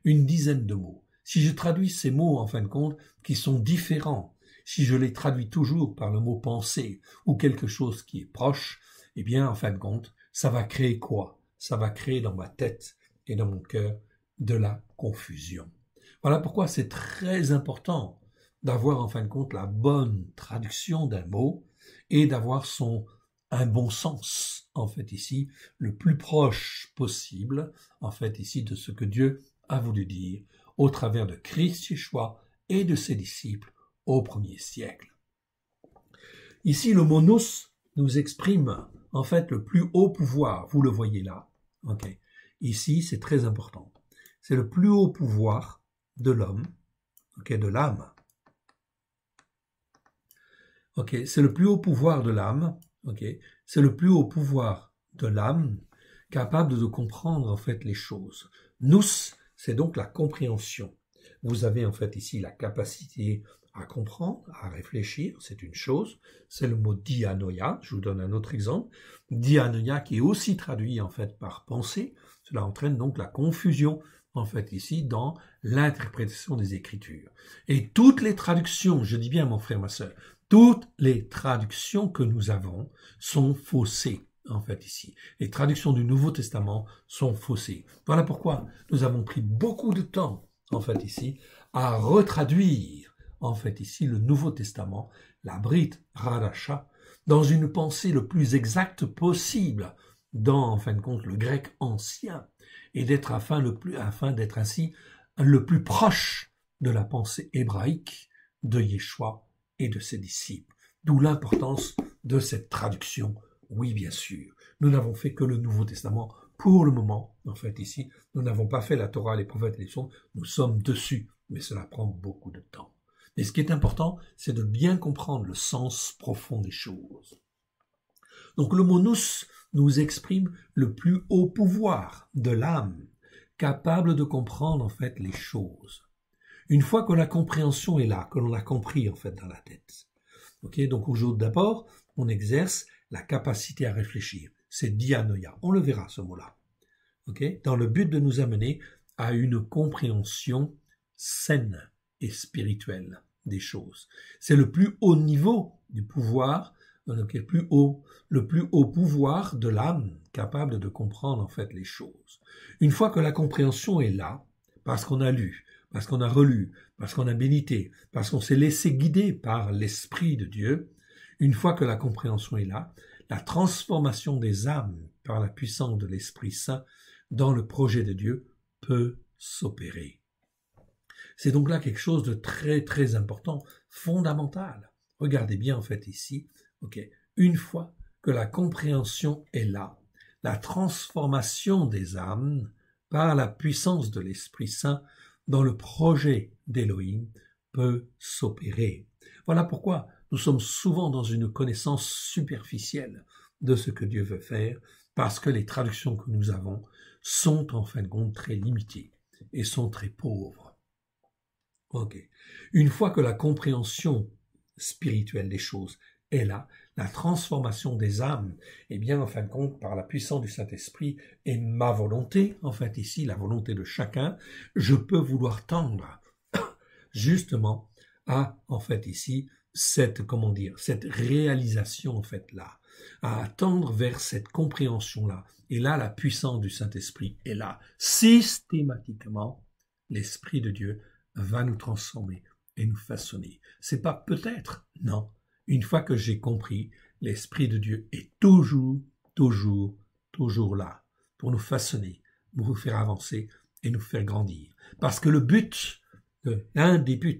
une dizaine de mots. si je traduis ces mots, en fin de compte, qui sont différents, si je les traduis toujours par le mot pensée ou quelque chose qui est proche, eh bien, en fin de compte, ça va créer quoi? Ça va créer dans ma tête et dans mon cœur de la confusion. Voilà pourquoi c'est très important d'avoir, en fin de compte, la bonne traduction d'un mot et d'avoir un bon sens, en fait, ici, le plus proche possible, en fait, ici, de ce que Dieu a voulu dire au travers de Christ Yeshua et de ses disciples au 1er siècle. Ici, le mot nous exprime, en fait, le plus haut pouvoir. Vous le voyez là. Okay. Ici, c'est très important. C'est le plus haut pouvoir de l'homme, okay, de l'âme. Okay. C'est le plus haut pouvoir de l'âme. Okay. C'est le plus haut pouvoir de l'âme capable de comprendre, en fait, les choses. Nous, c'est donc la compréhension. Vous avez, en fait, ici la capacité à comprendre, à réfléchir, c'est une chose. C'est le mot dianoia. Je vous donne un autre exemple. Dianoia qui est aussi traduit, en fait, par pensée. Cela entraîne donc la confusion, en fait, ici, dans l'interprétation des Écritures. Et toutes les traductions, je dis bien, mon frère, ma sœur, toutes les traductions que nous avons sont faussées, en fait, ici. Les traductions du Nouveau Testament sont faussées. Voilà pourquoi nous avons pris beaucoup de temps, en fait, ici, à retraduire, en fait, ici, le Nouveau Testament, la Brit Hadasha, dans une pensée le plus exacte possible, dans, en fin de compte, le grec ancien, et d'être afin d'être ainsi le plus proche de la pensée hébraïque de Yeshua et de ses disciples. D'où l'importance de cette traduction. Oui, bien sûr, nous n'avons fait que le Nouveau Testament pour le moment. En fait, ici, nous n'avons pas fait la Torah, les prophètes et les psaumes. Nous sommes dessus, mais cela prend beaucoup de temps. Mais ce qui est important, c'est de bien comprendre le sens profond des choses. Donc le mot nous exprime le plus haut pouvoir de l'âme, capable de comprendre en fait les choses. Une fois que la compréhension est là, que l'on a compris en fait dans la tête. Okay, donc aujourd'hui d'abord, on exerce la capacité à réfléchir. C'est dianoia. On le verra ce mot-là. Okay, dans le but de nous amener à une compréhension saine et spirituelle des choses. C'est le plus haut niveau du pouvoir, le plus haut pouvoir de l'âme capable de comprendre en fait les choses. Une fois que la compréhension est là, parce qu'on a lu, parce qu'on a relu, parce qu'on a médité, parce qu'on s'est laissé guider par l'Esprit de Dieu, une fois que la compréhension est là, la transformation des âmes par la puissance de l'Esprit Saint dans le projet de Dieu peut s'opérer. C'est donc là quelque chose de très très important, fondamental. Regardez bien en fait ici, une fois que la compréhension est là, la transformation des âmes par la puissance de l'Esprit Saint dans le projet d'Élohim peut s'opérer. Voilà pourquoi nous sommes souvent dans une connaissance superficielle de ce que Dieu veut faire, parce que les traductions que nous avons sont en fin de compte très limitées et sont très pauvres. Une fois que la compréhension spirituelle des choses est là, la transformation des âmes, eh bien, en fin de compte, par la puissance du Saint-Esprit et ma volonté, en fait, ici, la volonté de chacun, je peux vouloir tendre, justement, à, en fait, ici, cette réalisation, en fait, là, à tendre vers cette compréhension-là. Et là, la puissance du Saint-Esprit est là. Systématiquement, l'Esprit de Dieu va nous transformer et nous façonner. C'est pas peut-être, non. Une fois que j'ai compris, l'Esprit de Dieu est toujours là pour nous façonner, pour nous faire avancer et nous faire grandir. Parce que l'un des buts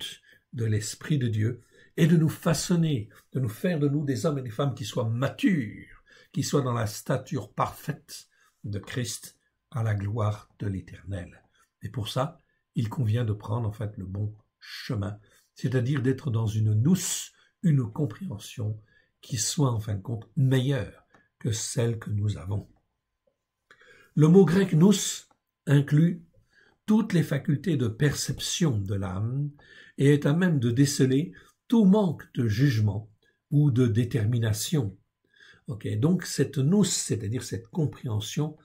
de l'Esprit de Dieu est de nous façonner, de nous faire de nous des hommes et des femmes qui soient matures, qui soient dans la stature parfaite de Christ à la gloire de l'Éternel. Et pour ça, il convient de prendre en fait le bon chemin, c'est-à-dire d'être dans une compréhension qui soit en fin de compte meilleure que celle que nous avons. Le mot grec nous inclut toutes les facultés de perception de l'âme et est à même de déceler tout manque de jugement ou de détermination. Donc cette nous, c'est-à-dire cette compréhension,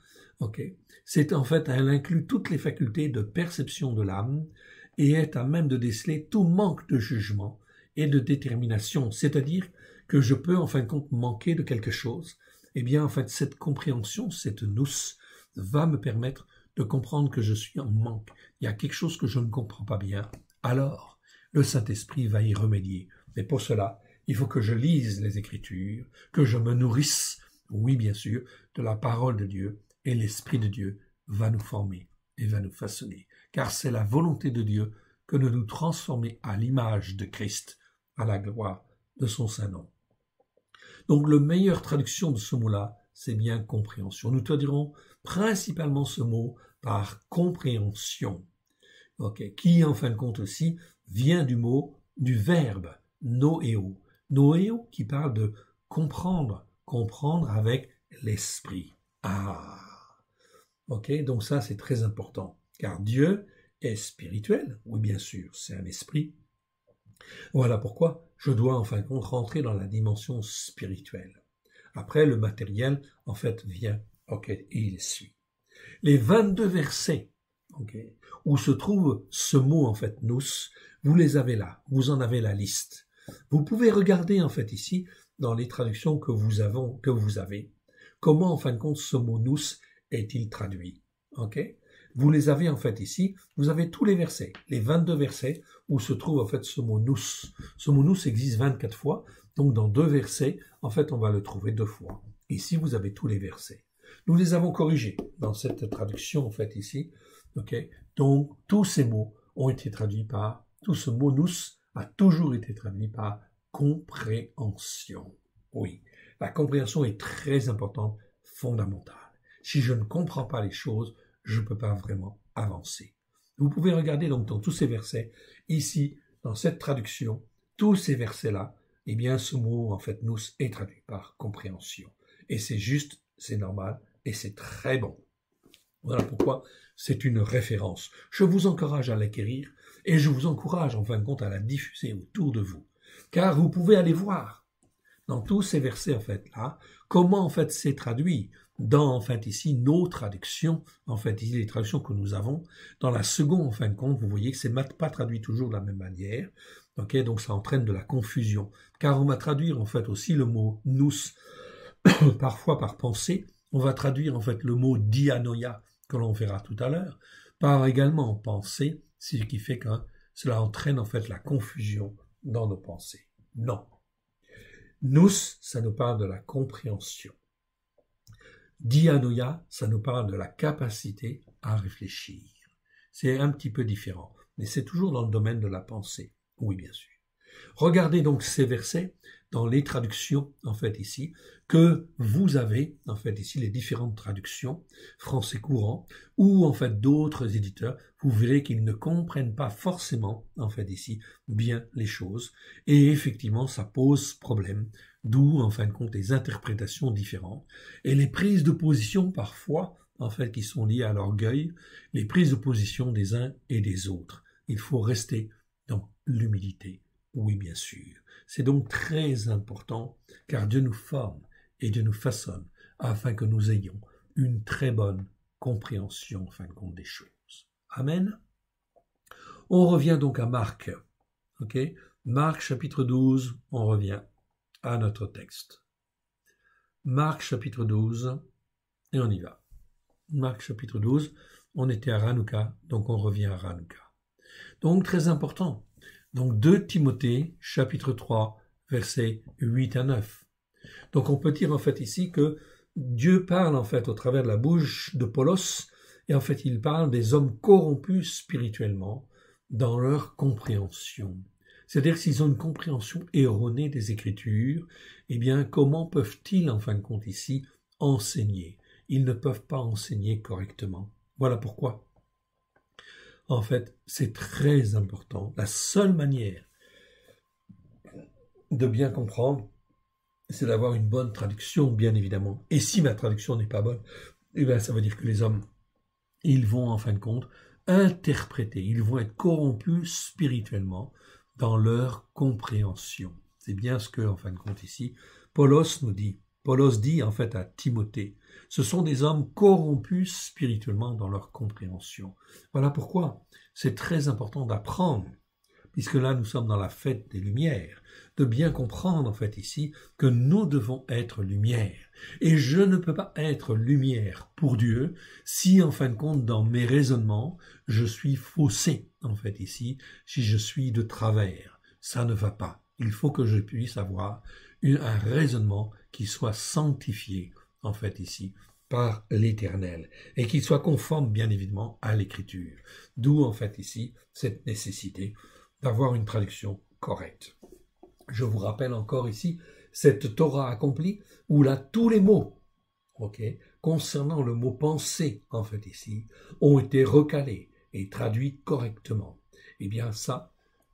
c'est en fait, elle inclut toutes les facultés de perception de l'âme et est à même de déceler tout manque de jugement et de détermination, c'est-à-dire que je peux en fin de compte manquer de quelque chose. Eh bien, en fait, cette compréhension, cette nous, va me permettre de comprendre que je suis en manque. Il y a quelque chose que je ne comprends pas bien. Alors, le Saint-Esprit va y remédier. Mais pour cela, il faut que je lise les Écritures, que je me nourrisse, oui bien sûr, de la parole de Dieu, et l'Esprit de Dieu va nous former et va nous façonner. Car c'est la volonté de Dieu que de nous transformer à l'image de Christ, à la gloire de son Saint-Nom. Donc, la meilleure traduction de ce mot-là, c'est bien compréhension. Nous traduirons principalement ce mot par compréhension, qui en fin de compte aussi vient du verbe noéo. Noéo qui parle de comprendre, comprendre avec l'esprit. Donc ça c'est très important, car Dieu est spirituel, oui bien sûr, c'est un esprit. Voilà pourquoi je dois en fin de compte rentrer dans la dimension spirituelle. Après, le matériel, en fait, vient, et il suit. Les 22 versets, où se trouve ce mot, en fait, nous, vous les avez là, vous en avez la liste. Vous pouvez regarder, en fait, ici, dans les traductions que vous avez, comment, en fin de compte, ce mot nous est-il traduit. Vous les avez, en fait, ici, vous avez tous les versets, les 22 versets, où se trouve, en fait, ce mot nous. Ce mot nous existe 24 fois, donc dans 2 versets, en fait, on va le trouver 2 fois. Ici, vous avez tous les versets. Nous les avons corrigés dans cette traduction, en fait, ici. Donc, tous ces mots ont été traduits par, tout ce mot nous a toujours été traduit par compréhension. Oui, la compréhension est très importante, fondamentale. Si je ne comprends pas les choses, je ne peux pas vraiment avancer. Vous pouvez regarder donc dans tous ces versets, ici, dans cette traduction, tous ces versets-là, eh bien, ce mot, en fait, nous, est traduit par compréhension. Et c'est juste, c'est normal, et c'est très bon. Voilà pourquoi c'est une référence. Je vous encourage à l'acquérir, et je vous encourage, en fin de compte, à la diffuser autour de vous. Car vous pouvez aller voir, dans tous ces versets, en fait, là, comment, en fait, c'est traduit dans, en fait, ici, nos traductions, en fait, ici, les traductions que nous avons. Dans la seconde, en fin de compte, vous voyez que c'est pas traduit toujours de la même manière. Donc ça entraîne de la confusion. Car on va traduire, en fait, aussi le mot nous, parfois par pensée. On va traduire, en fait, le mot dianoia, que l'on verra tout à l'heure, par également pensée, ce qui fait que cela entraîne, en fait, la confusion dans nos pensées. Non. Nous, ça nous parle de la compréhension. Dianoia, ça nous parle de la capacité à réfléchir. C'est un petit peu différent, mais c'est toujours dans le domaine de la pensée. Oui, bien sûr. Regardez donc ces versets dans les traductions, en fait, ici, que vous avez, en fait, ici, les différentes traductions, français courant, ou, en fait, d'autres éditeurs, vous verrez qu'ils ne comprennent pas forcément, en fait, ici, bien les choses, et effectivement, ça pose problème, d'où, en fin de compte, des interprétations différentes, et les prises de position, parfois, en fait, qui sont liées à l'orgueil, les prises de position des uns et des autres. Il faut rester dans l'humilité. Oui, bien sûr. C'est donc très important, car Dieu nous forme et Dieu nous façonne afin que nous ayons une très bonne compréhension, en fin de compte, des choses. Amen. On revient donc à Marc. Marc chapitre 12, on revient à notre texte. Marc chapitre 12, et on y va. Marc chapitre 12, on était à Hanouka, donc on revient à Hanouka. Donc très important. Donc 2 Timothée, chapitre 3, versets 8 à 9. Donc on peut dire en fait ici que Dieu parle en fait au travers de la bouche de Paulos, et en fait il parle des hommes corrompus spirituellement dans leur compréhension. C'est-à-dire que s'ils ont une compréhension erronée des Écritures, eh bien comment peuvent-ils en fin de compte ici enseigner? Ils ne peuvent pas enseigner correctement. Voilà pourquoi. En fait, c'est très important. La seule manière de bien comprendre, c'est d'avoir une bonne traduction, bien évidemment. Et si ma traduction n'est pas bonne, eh bien, ça veut dire que les hommes, ils vont, en fin de compte, interpréter, ils vont être corrompus spirituellement dans leur compréhension. C'est bien ce que, en fin de compte, ici, Paulos nous dit. Paulos dit en fait à Timothée, ce sont des hommes corrompus spirituellement dans leur compréhension. Voilà pourquoi c'est très important d'apprendre, puisque là nous sommes dans la fête des Lumières, de bien comprendre en fait ici que nous devons être lumière. Et je ne peux pas être lumière pour Dieu si en fin de compte dans mes raisonnements je suis faussé en fait ici, si je suis de travers. Ça ne va pas. Il faut que je puisse avoir un raisonnement qui soit sanctifié en fait ici par l'Éternel et qui soit conforme bien évidemment à l'Écriture. D'où en fait ici cette nécessité d'avoir une traduction correcte. Je vous rappelle encore ici cette Torah accomplie où là tous les mots concernant le mot penser en fait ici ont été recalés et traduits correctement. Eh bien ça,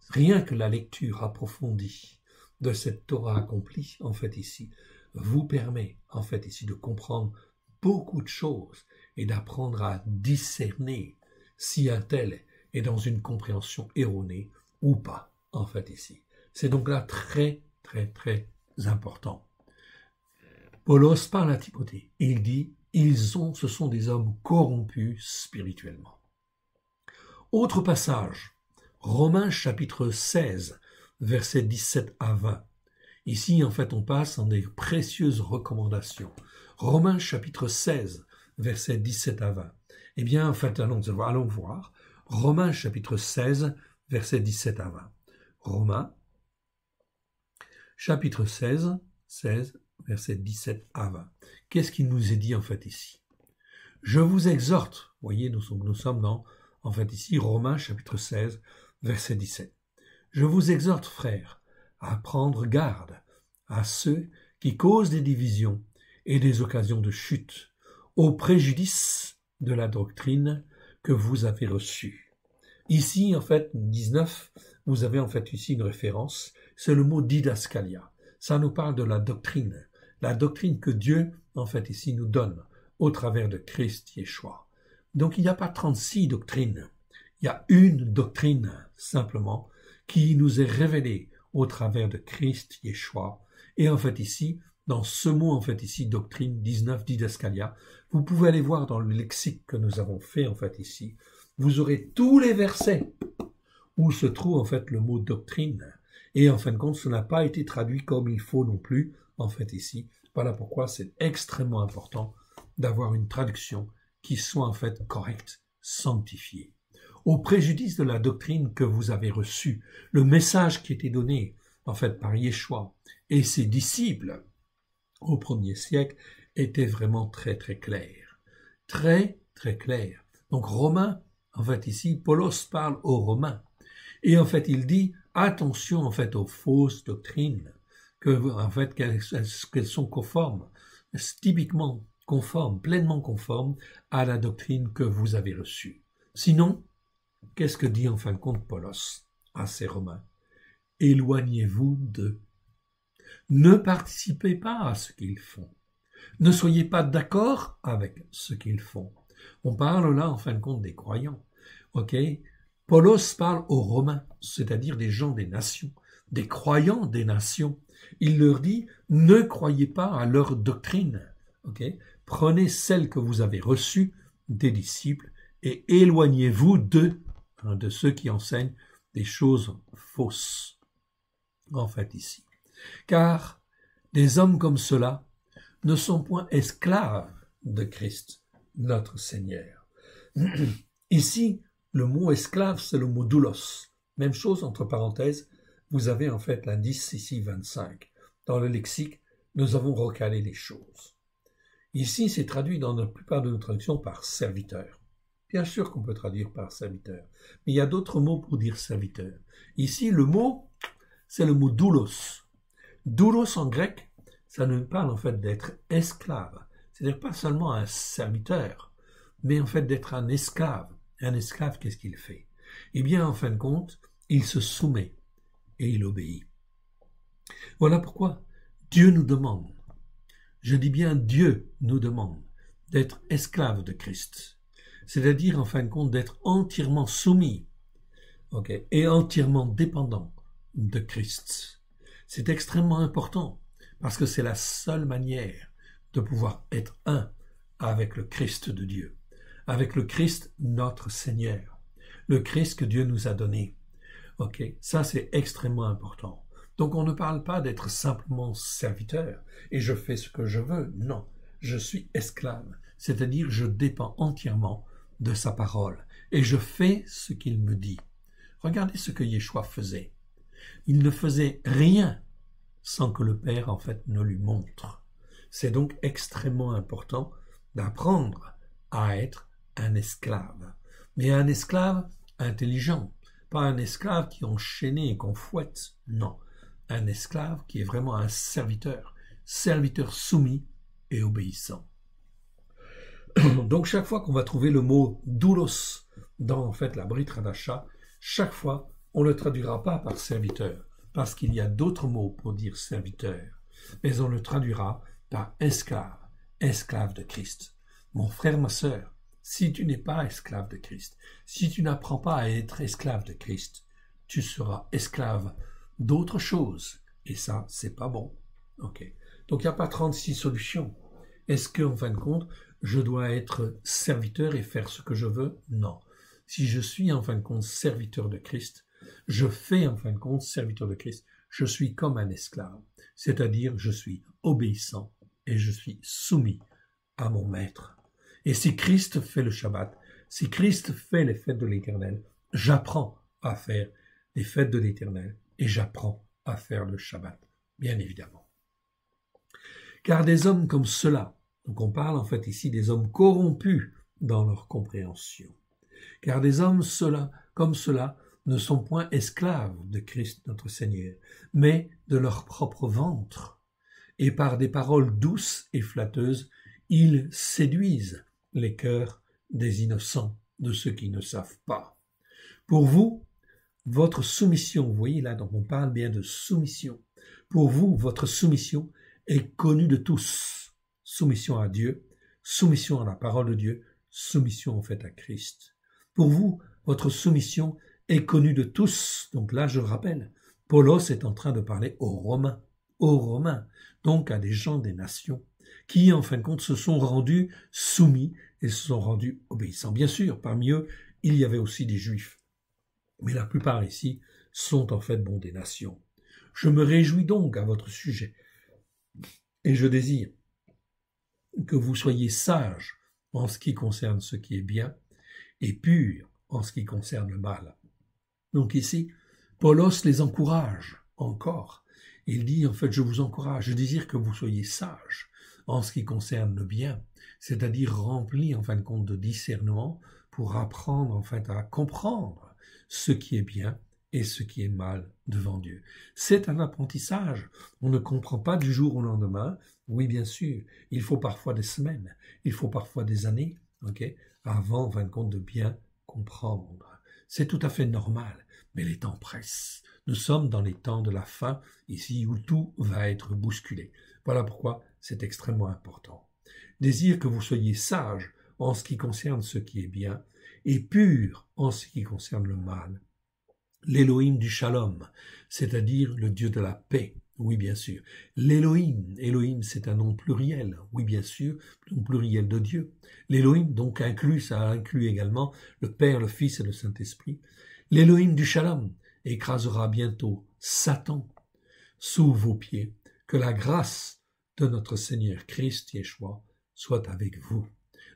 rien que la lecture approfondie de cette Torah accomplie en fait ici vous permet en fait ici de comprendre beaucoup de choses et d'apprendre à discerner si un tel est dans une compréhension erronée ou pas en fait ici. C'est donc là très important. Paulos parle à Timothée et il dit ce sont des hommes corrompus spirituellement. Autre passage, Romains chapitre 16, versets 17 à 20. Ici, en fait, on passe en des précieuses recommandations. Romains chapitre 16, versets 17 à 20. Eh bien, en fait, allons voir. Romains chapitre 16, versets 17 à 20. Romains chapitre 16, versets 17 à 20. Qu'est-ce qui nous est dit en fait ici? Je vous exhorte, voyez, nous sommes dans, en fait ici, Romains chapitre 16, verset 17. Je vous exhorte, frères, à prendre garde à ceux qui causent des divisions et des occasions de chute, au préjudice de la doctrine que vous avez reçue. Ici, en fait, 19, vous avez en fait ici une référence, c'est le mot didaskalia. Ça nous parle de la doctrine que Dieu, en fait, ici nous donne au travers de Christ Yeshua. Donc, il n'y a pas 36 doctrines. Il y a une doctrine, simplement, qui nous est révélée au travers de Christ Yeshua. Et en fait, ici, dans ce mot, en fait, ici, doctrine 19, didaskalia, vous pouvez aller voir dans le lexique que nous avons fait, en fait, ici. Vous aurez tous les versets où se trouve, en fait, le mot doctrine. Et en fin de compte, ce n'a pas été traduit comme il faut non plus, en fait, ici. Voilà pourquoi c'est extrêmement important d'avoir une traduction qui soit, en fait, correcte, sanctifiée. Au préjudice de la doctrine que vous avez reçue, le message qui était donné, en fait, par Yeshua et ses disciples au 1er siècle était vraiment très clair. Très clair. Donc, Romains, en fait, ici, Paulos parle aux Romains. Et en fait, il dit, attention, en fait, aux fausses doctrines, qu'elles sont conformes, typiquement conformes, pleinement conformes à la doctrine que vous avez reçue. Sinon, qu'est-ce que dit en fin de compte Paulos à ces Romains? Éloignez-vous d'eux. Ne participez pas à ce qu'ils font. Ne soyez pas d'accord avec ce qu'ils font. On parle là, en fin de compte, des croyants. Paulos parle aux Romains, c'est-à-dire des gens des nations, des croyants des nations. Il leur dit, ne croyez pas à leur doctrine. Prenez celle que vous avez reçue des disciples et éloignez-vous d'eux, de ceux qui enseignent des choses fausses. En fait, ici. Car des hommes comme ceux-là ne sont point esclaves de Christ, notre Seigneur. Ici, le mot esclave, c'est le mot doulos. Même chose, entre parenthèses, vous avez en fait l'indice ici 25. Dans le lexique, nous avons recalé les choses. Ici, c'est traduit dans la plupart de nos traductions par serviteur. Bien sûr qu'on peut traduire par serviteur, mais il y a d'autres mots pour dire serviteur. Ici, le mot, c'est le mot doulos. Doulos en grec, ça nous parle en fait d'être esclave. C'est-à-dire pas seulement un serviteur, mais en fait d'être un esclave. Un esclave, qu'est-ce qu'il fait? Eh bien, en fin de compte, il se soumet et il obéit. Voilà pourquoi Dieu nous demande, je dis bien Dieu nous demande, d'être esclave de Christ. C'est-à-dire, en fin de compte, d'être entièrement soumis et entièrement dépendant de Christ. C'est extrêmement important, parce que c'est la seule manière de pouvoir être un avec le Christ de Dieu, avec le Christ notre Seigneur, le Christ que Dieu nous a donné. Ok, ça c'est extrêmement important. Donc on ne parle pas d'être simplement serviteur et je fais ce que je veux. Non, je suis esclave, c'est-à-dire je dépends entièrement de sa parole et je fais ce qu'il me dit. Regardez ce que Yeshua faisait. Il ne faisait rien sans que le Père en fait ne lui montre. C'est donc extrêmement important d'apprendre à être un esclave, mais un esclave intelligent, pas un esclave qui est enchaîné et qu'on fouette, non, un esclave qui est vraiment un serviteur, serviteur soumis et obéissant. Donc chaque fois qu'on va trouver le mot doulos dans en fait la Brit Hadasha, chaque fois on ne le traduira pas par serviteur, parce qu'il y a d'autres mots pour dire serviteur, mais on le traduira par esclave, esclave de Christ. Mon frère, ma sœur, si tu n'es pas esclave de Christ, si tu n'apprends pas à être esclave de Christ, tu seras esclave d'autre chose, et ça, c'est pas bon. Okay. Donc il n'y a pas 36 solutions. Est-ce qu'en fin de compte, je dois être serviteur et faire ce que je veux? Non. Si je suis en fin de compte serviteur de Christ, je fais en fin de compte serviteur de Christ, je suis comme un esclave, c'est-à-dire je suis obéissant et je suis soumis à mon maître. Et si Christ fait le Shabbat, si Christ fait les fêtes de l'Éternel, j'apprends à faire les fêtes de l'Éternel et j'apprends à faire le Shabbat, bien évidemment. Car des hommes comme ceux-là, donc on parle en fait ici des hommes corrompus dans leur compréhension, car des hommes comme ceux-là ne sont point esclaves de Christ notre Seigneur, mais de leur propre ventre, et par des paroles douces et flatteuses, ils séduisent les cœurs des innocents, de ceux qui ne savent pas. Pour vous, votre soumission, vous voyez là, donc on parle bien de soumission, pour vous, votre soumission est connue de tous. Soumission à Dieu, soumission à la parole de Dieu, soumission en fait à Christ. Pour vous, votre soumission est connue de tous. Donc là, je rappelle, Paulos est en train de parler aux Romains, donc à des gens des nations, qui en fin de compte se sont rendus soumis et se sont rendus obéissants. Bien sûr, parmi eux, il y avait aussi des Juifs, mais la plupart ici sont en fait des nations. Je me réjouis donc à votre sujet, et je désire que vous soyez sages en ce qui concerne ce qui est bien, et purs en ce qui concerne le mal. Donc ici, Paulos les encourage encore. Il dit, en fait, je vous encourage, je désire que vous soyez sages en ce qui concerne le bien, c'est-à-dire remplis, en fin de compte, de discernement pour apprendre, en fait, à comprendre ce qui est bien et ce qui est mal devant Dieu. C'est un apprentissage. On ne comprend pas du jour au lendemain. Oui, bien sûr, il faut parfois des semaines, il faut parfois des années, avant, en fin de compte, de bien comprendre. C'est tout à fait normal, mais les temps pressent. Nous sommes dans les temps de la fin, ici où tout va être bousculé. Voilà pourquoi c'est extrêmement important. Désire que vous soyez sages en ce qui concerne ce qui est bien, et purs en ce qui concerne le mal. L'Élohim du Shalom, c'est-à-dire le Dieu de la paix, oui bien sûr. L'Élohim, c'est un nom pluriel, oui bien sûr, nom pluriel de Dieu. L'Élohim, donc ça inclut également le Père, le Fils et le Saint-Esprit. L'Élohim du Shalom écrasera bientôt Satan sous vos pieds. Que la grâce de notre Seigneur Christ Yeshua soit avec vous.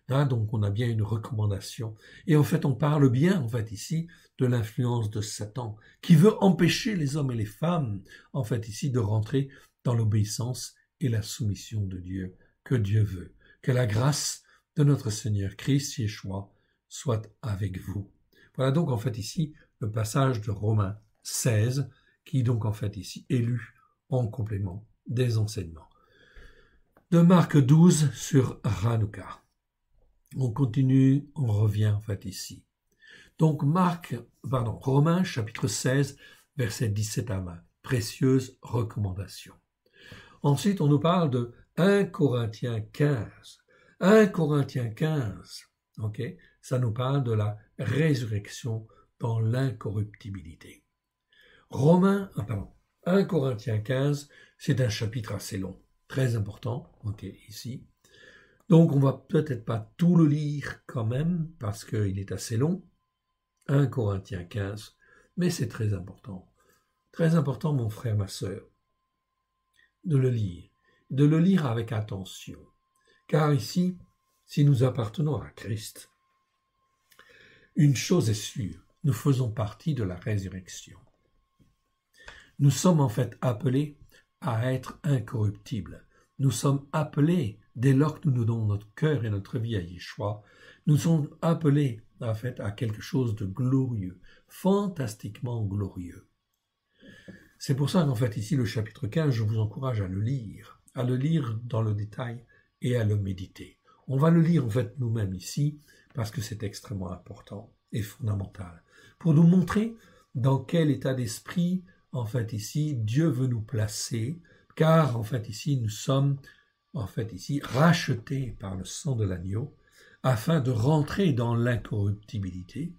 Là, donc, on a bien une recommandation. Et en fait, on parle bien, en fait, ici, de l'influence de Satan, qui veut empêcher les hommes et les femmes, en fait, ici, de rentrer dans l'obéissance et la soumission de Dieu, que Dieu veut. Que la grâce de notre Seigneur Christ Yeshua soit avec vous. Voilà donc, en fait, ici, le passage de Romains 16, qui donc, en fait, ici, est lu en complément des enseignements. De Marc 12 sur Hanouka. On continue, on revient en fait ici. Donc Romains chapitre 16, verset 17 à 20. Précieuse recommandation. Ensuite, on nous parle de 1 Corinthiens 15. 1 Corinthiens 15, ça nous parle de la résurrection dans l'incorruptibilité. 1 Corinthiens 15, c'est un chapitre assez long, très important, ici. Donc on va peut-être pas tout le lire quand même, parce qu'il est assez long, 1 Corinthiens 15, mais c'est très important. Très important, mon frère, ma sœur, de le lire avec attention. Car ici, si nous appartenons à Christ, une chose est sûre, nous faisons partie de la résurrection. Nous sommes en fait appelés à être incorruptibles. Nous sommes appelés, dès lors que nous nous donnons notre cœur et notre vie à Yeshua, nous sommes appelés en fait à quelque chose de glorieux, fantastiquement glorieux. C'est pour ça qu'en fait ici le chapitre 15, je vous encourage à le lire dans le détail et à le méditer. On va le lire en fait nous-mêmes ici parce que c'est extrêmement important et fondamental pour nous montrer dans quel état d'esprit en fait ici Dieu veut nous placer, car en fait ici nous sommes en fait ici rachetés par le sang de l'agneau afin de rentrer dans l'incorruptibilité.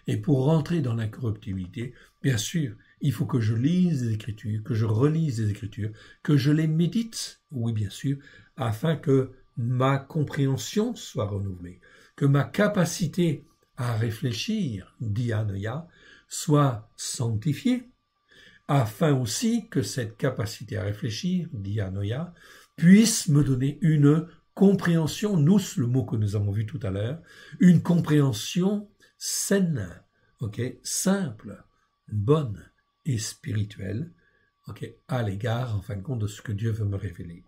Et pour rentrer dans l'incorruptibilité, bien sûr, il faut que je lise les Écritures, que je relise les Écritures, que je les médite, oui bien sûr, afin que ma compréhension soit renouvelée, que ma capacité à réfléchir, dianoia, soit sanctifiée, afin aussi que cette capacité à réfléchir, dianoia, puisse me donner une compréhension, nous, le mot que nous avons vu tout à l'heure, une compréhension saine, simple, bonne et spirituelle, à l'égard, en fin de compte, de ce que Dieu veut me révéler.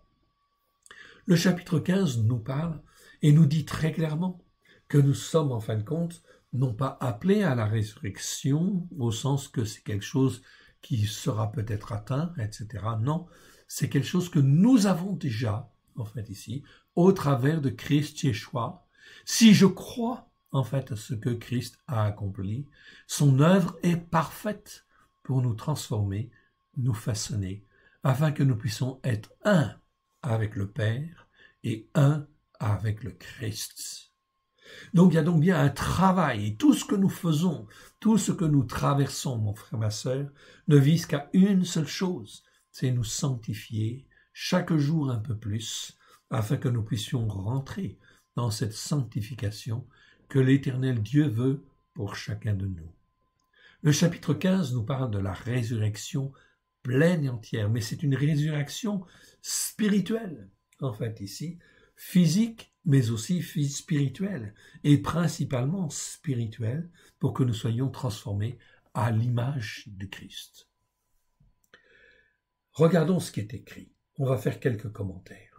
Le chapitre 15 nous parle et nous dit très clairement que nous sommes, en fin de compte, non pas appelés à la résurrection, au sens que c'est quelque chose qui sera peut-être atteint, etc. Non, c'est quelque chose que nous avons déjà, en fait, ici, au travers de Christ Yeshua. Si je crois, en fait, à ce que Christ a accompli, son œuvre est parfaite pour nous transformer, nous façonner, afin que nous puissions être un avec le Père et un avec le Christ. Donc il y a donc bien un travail, et tout ce que nous faisons, tout ce que nous traversons, mon frère, ma sœur, ne vise qu'à une seule chose, c'est nous sanctifier chaque jour un peu plus, afin que nous puissions rentrer dans cette sanctification que l'Éternel Dieu veut pour chacun de nous. Le chapitre 15 nous parle de la résurrection pleine et entière, mais c'est une résurrection spirituelle, en fait ici, physique, mais aussi spirituelle, et principalement spirituelle, pour que nous soyons transformés à l'image de Christ. Regardons ce qui est écrit. On va faire quelques commentaires.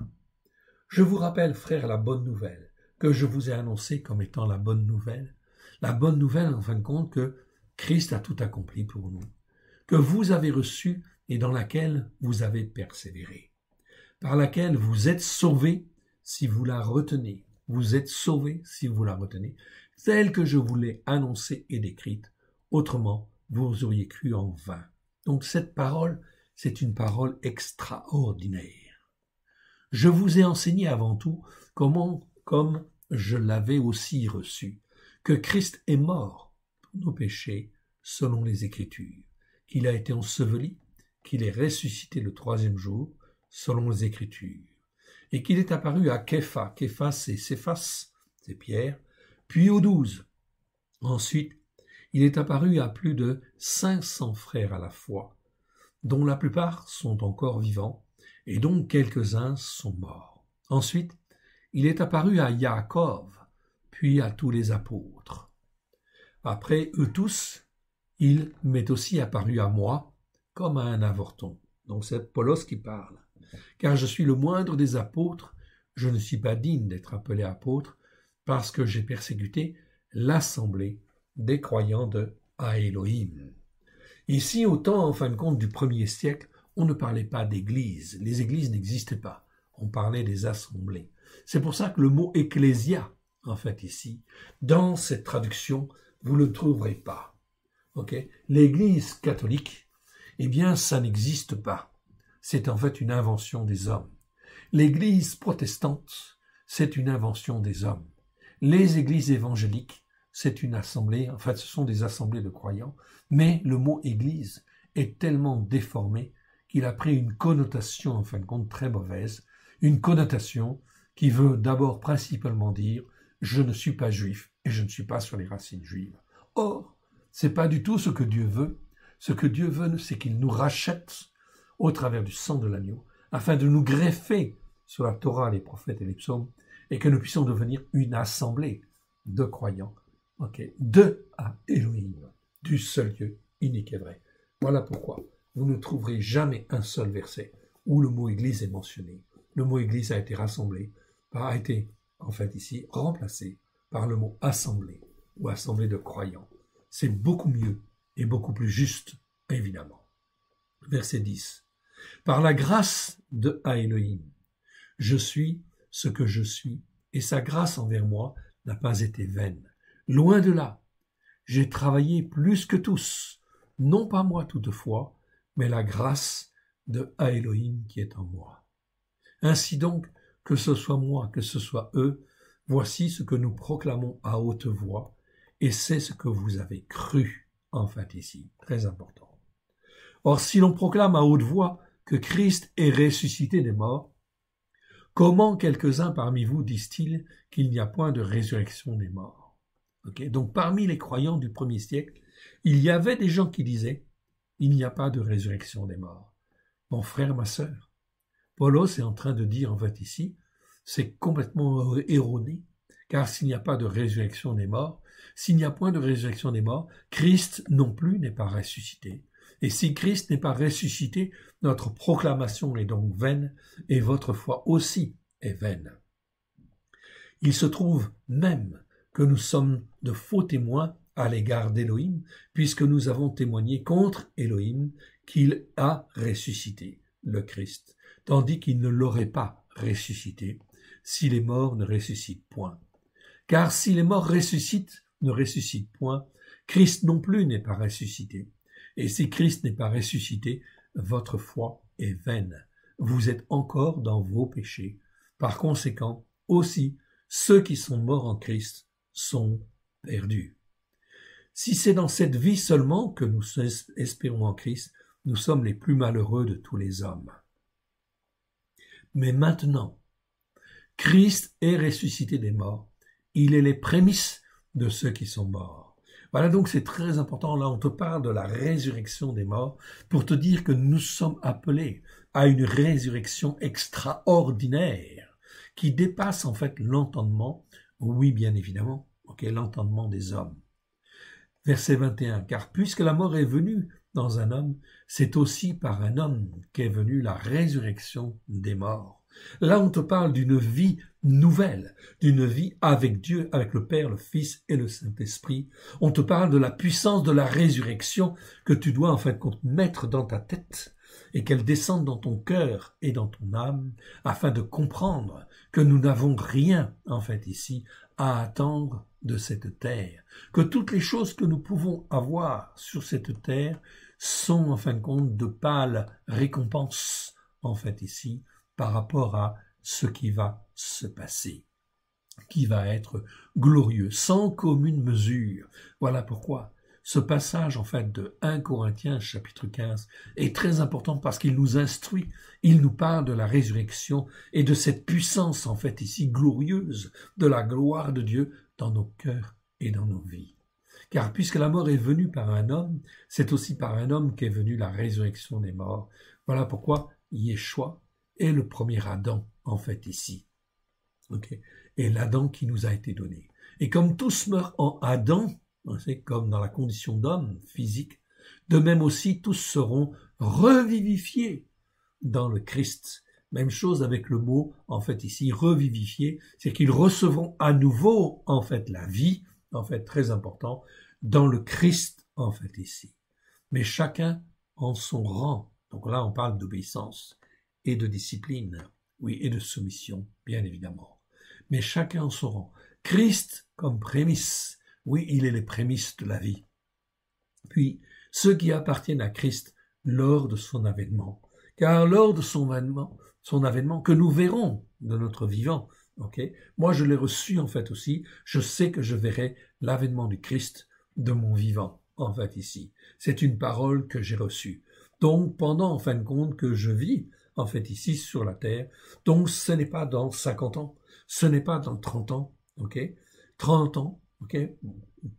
Je vous rappelle, frères, la bonne nouvelle que je vous ai annoncée comme étant la bonne nouvelle. La bonne nouvelle, en fin de compte, que Christ a tout accompli pour nous, que vous avez reçu et dans laquelle vous avez persévéré, par laquelle vous êtes sauvés si vous la retenez. Vous êtes sauvés si vous la retenez, telle que je vous l'ai annoncée et décrite. Autrement, vous auriez cru en vain. Donc cette parole, c'est une parole extraordinaire. Je vous ai enseigné avant tout comment, comme je l'avais aussi reçu, que Christ est mort pour nos péchés selon les Écritures, qu'il a été enseveli, qu'il est ressuscité le 3e jour selon les Écritures, et qu'il est apparu à Képha. Képha, c'est Céphas, c'est Pierre, puis aux 12. Ensuite, il est apparu à plus de 500 frères à la fois, dont la plupart sont encore vivants, et dont quelques-uns sont morts. Ensuite, il est apparu à Yaakov, puis à tous les apôtres. Après eux tous, il m'est aussi apparu à moi, comme à un avorton. Donc c'est Paulos qui parle. Car je suis le moindre des apôtres, je ne suis pas digne d'être appelé apôtre, parce que j'ai persécuté l'assemblée des croyants de Elohim. Ici, au temps, en fin de compte, du 1er siècle, on ne parlait pas d'église. Les églises n'existaient pas. On parlait des assemblées. C'est pour ça que le mot ecclésia, en fait, ici, dans cette traduction, vous ne le trouverez pas. L'église catholique, eh bien, ça n'existe pas. C'est en fait une invention des hommes. L'église protestante, c'est une invention des hommes. Les églises évangéliques, c'est une assemblée, en fait, ce sont des assemblées de croyants, mais le mot église est tellement déformé qu'il a pris une connotation, en fin de compte, très mauvaise, une connotation qui veut d'abord principalement dire « je ne suis pas juif et je ne suis pas sur les racines juives ». Or, c'est pas du tout ce que Dieu veut. Ce que Dieu veut, c'est qu'il nous rachète au travers du sang de l'agneau, afin de nous greffer sur la Torah, les prophètes et les psaumes, et que nous puissions devenir une assemblée de croyants, de à Elohim, du seul Dieu unique et vrai. Voilà pourquoi vous ne trouverez jamais un seul verset où le mot Église est mentionné. Le mot Église a été rassemblé, a été en fait ici remplacé par le mot assemblée ou assemblée de croyants. C'est beaucoup mieux et beaucoup plus juste, évidemment. Verset 10. Par la grâce de Elohim, je suis ce que je suis, et sa grâce envers moi n'a pas été vaine. Loin de là, j'ai travaillé plus que tous, non pas moi toutefois, mais la grâce de Elohim qui est en moi. Ainsi donc, que ce soit moi, que ce soit eux, voici ce que nous proclamons à haute voix, et c'est ce que vous avez cru, en fait ici, très important. Or, si l'on proclame à haute voix que Christ est ressuscité des morts, comment quelques-uns parmi vous disent-ils qu'il n'y a point de résurrection des morts? Donc, parmi les croyants du premier siècle, il y avait des gens qui disaient « il n'y a pas de résurrection des morts ». Mon frère, ma sœur, Paulos est en train de dire en fait ici, c'est complètement erroné, car s'il n'y a pas de résurrection des morts, s'il n'y a point de résurrection des morts, Christ non plus n'est pas ressuscité. Et si Christ n'est pas ressuscité, notre proclamation est donc vaine, et votre foi aussi est vaine. Il se trouve même que nous sommes de faux témoins à l'égard d'Élohim, puisque nous avons témoigné contre Élohim qu'il a ressuscité le Christ, tandis qu'il ne l'aurait pas ressuscité si les morts ne ressuscitent point. Car si les morts ne ressuscitent point, Christ non plus n'est pas ressuscité. Et si Christ n'est pas ressuscité, votre foi est vaine. Vous êtes encore dans vos péchés. Par conséquent, aussi, ceux qui sont morts en Christ sont perdus. Si c'est dans cette vie seulement que nous espérons en Christ, nous sommes les plus malheureux de tous les hommes. Mais maintenant, Christ est ressuscité des morts. Il est les prémices de ceux qui sont morts. Voilà, donc c'est très important. Là, on te parle de la résurrection des morts pour te dire que nous sommes appelés à une résurrection extraordinaire qui dépasse en fait l'entendement, oui, bien évidemment, l'entendement des hommes. Verset 21, car puisque la mort est venue dans un homme, c'est aussi par un homme qu'est venue la résurrection des morts. Là, on te parle d'une vie nouvelle, d'une vie avec Dieu, avec le Père, le Fils et le Saint-Esprit. On te parle de la puissance de la résurrection que tu dois en fait mettre dans ta tête et qu'elle descende dans ton cœur et dans ton âme afin de comprendre que nous n'avons rien en fait ici à attendre de cette terre, que toutes les choses que nous pouvons avoir sur cette terre sont en fin de compte de pâles récompenses en fait ici par rapport à ce qui va se passer, qui va être glorieux, sans commune mesure. Voilà pourquoi ce passage en fait de 1 Corinthiens chapitre 15 est très important parce qu'il nous instruit, il nous parle de la résurrection et de cette puissance en fait ici glorieuse de la gloire de Dieu dans nos cœurs et dans nos vies. Car puisque la mort est venue par un homme, c'est aussi par un homme qu'est venue la résurrection des morts. Voilà pourquoi Yeshua est le premier Adam, en fait, ici. Et l'Adam qui nous a été donné. Et comme tous meurent en Adam, c'est comme dans la condition d'homme physique, de même aussi tous seront revivifiés dans le Christ. Même chose avec le mot, en fait, ici, revivifié, c'est qu'ils recevront à nouveau, en fait, la vie, en fait, très important, dans le Christ, en fait, ici. Mais chacun en son rang. Donc là, on parle d'obéissance et de discipline, oui, et de soumission, bien évidemment. Mais chacun en son rang. Christ comme prémisse, oui, il est les prémices de la vie. Puis, ceux qui appartiennent à Christ lors de son avènement. Car lors de son avènement, que nous verrons de notre vivant, moi je l'ai reçu en fait aussi, je sais que je verrai l'avènement du Christ de mon vivant, en fait ici. C'est une parole que j'ai reçue. Donc, pendant, en fin de compte, que je vis, en fait, ici, sur la terre, donc ce n'est pas dans 50 ans, ce n'est pas dans 30 ans, ok? 30 ans, ok?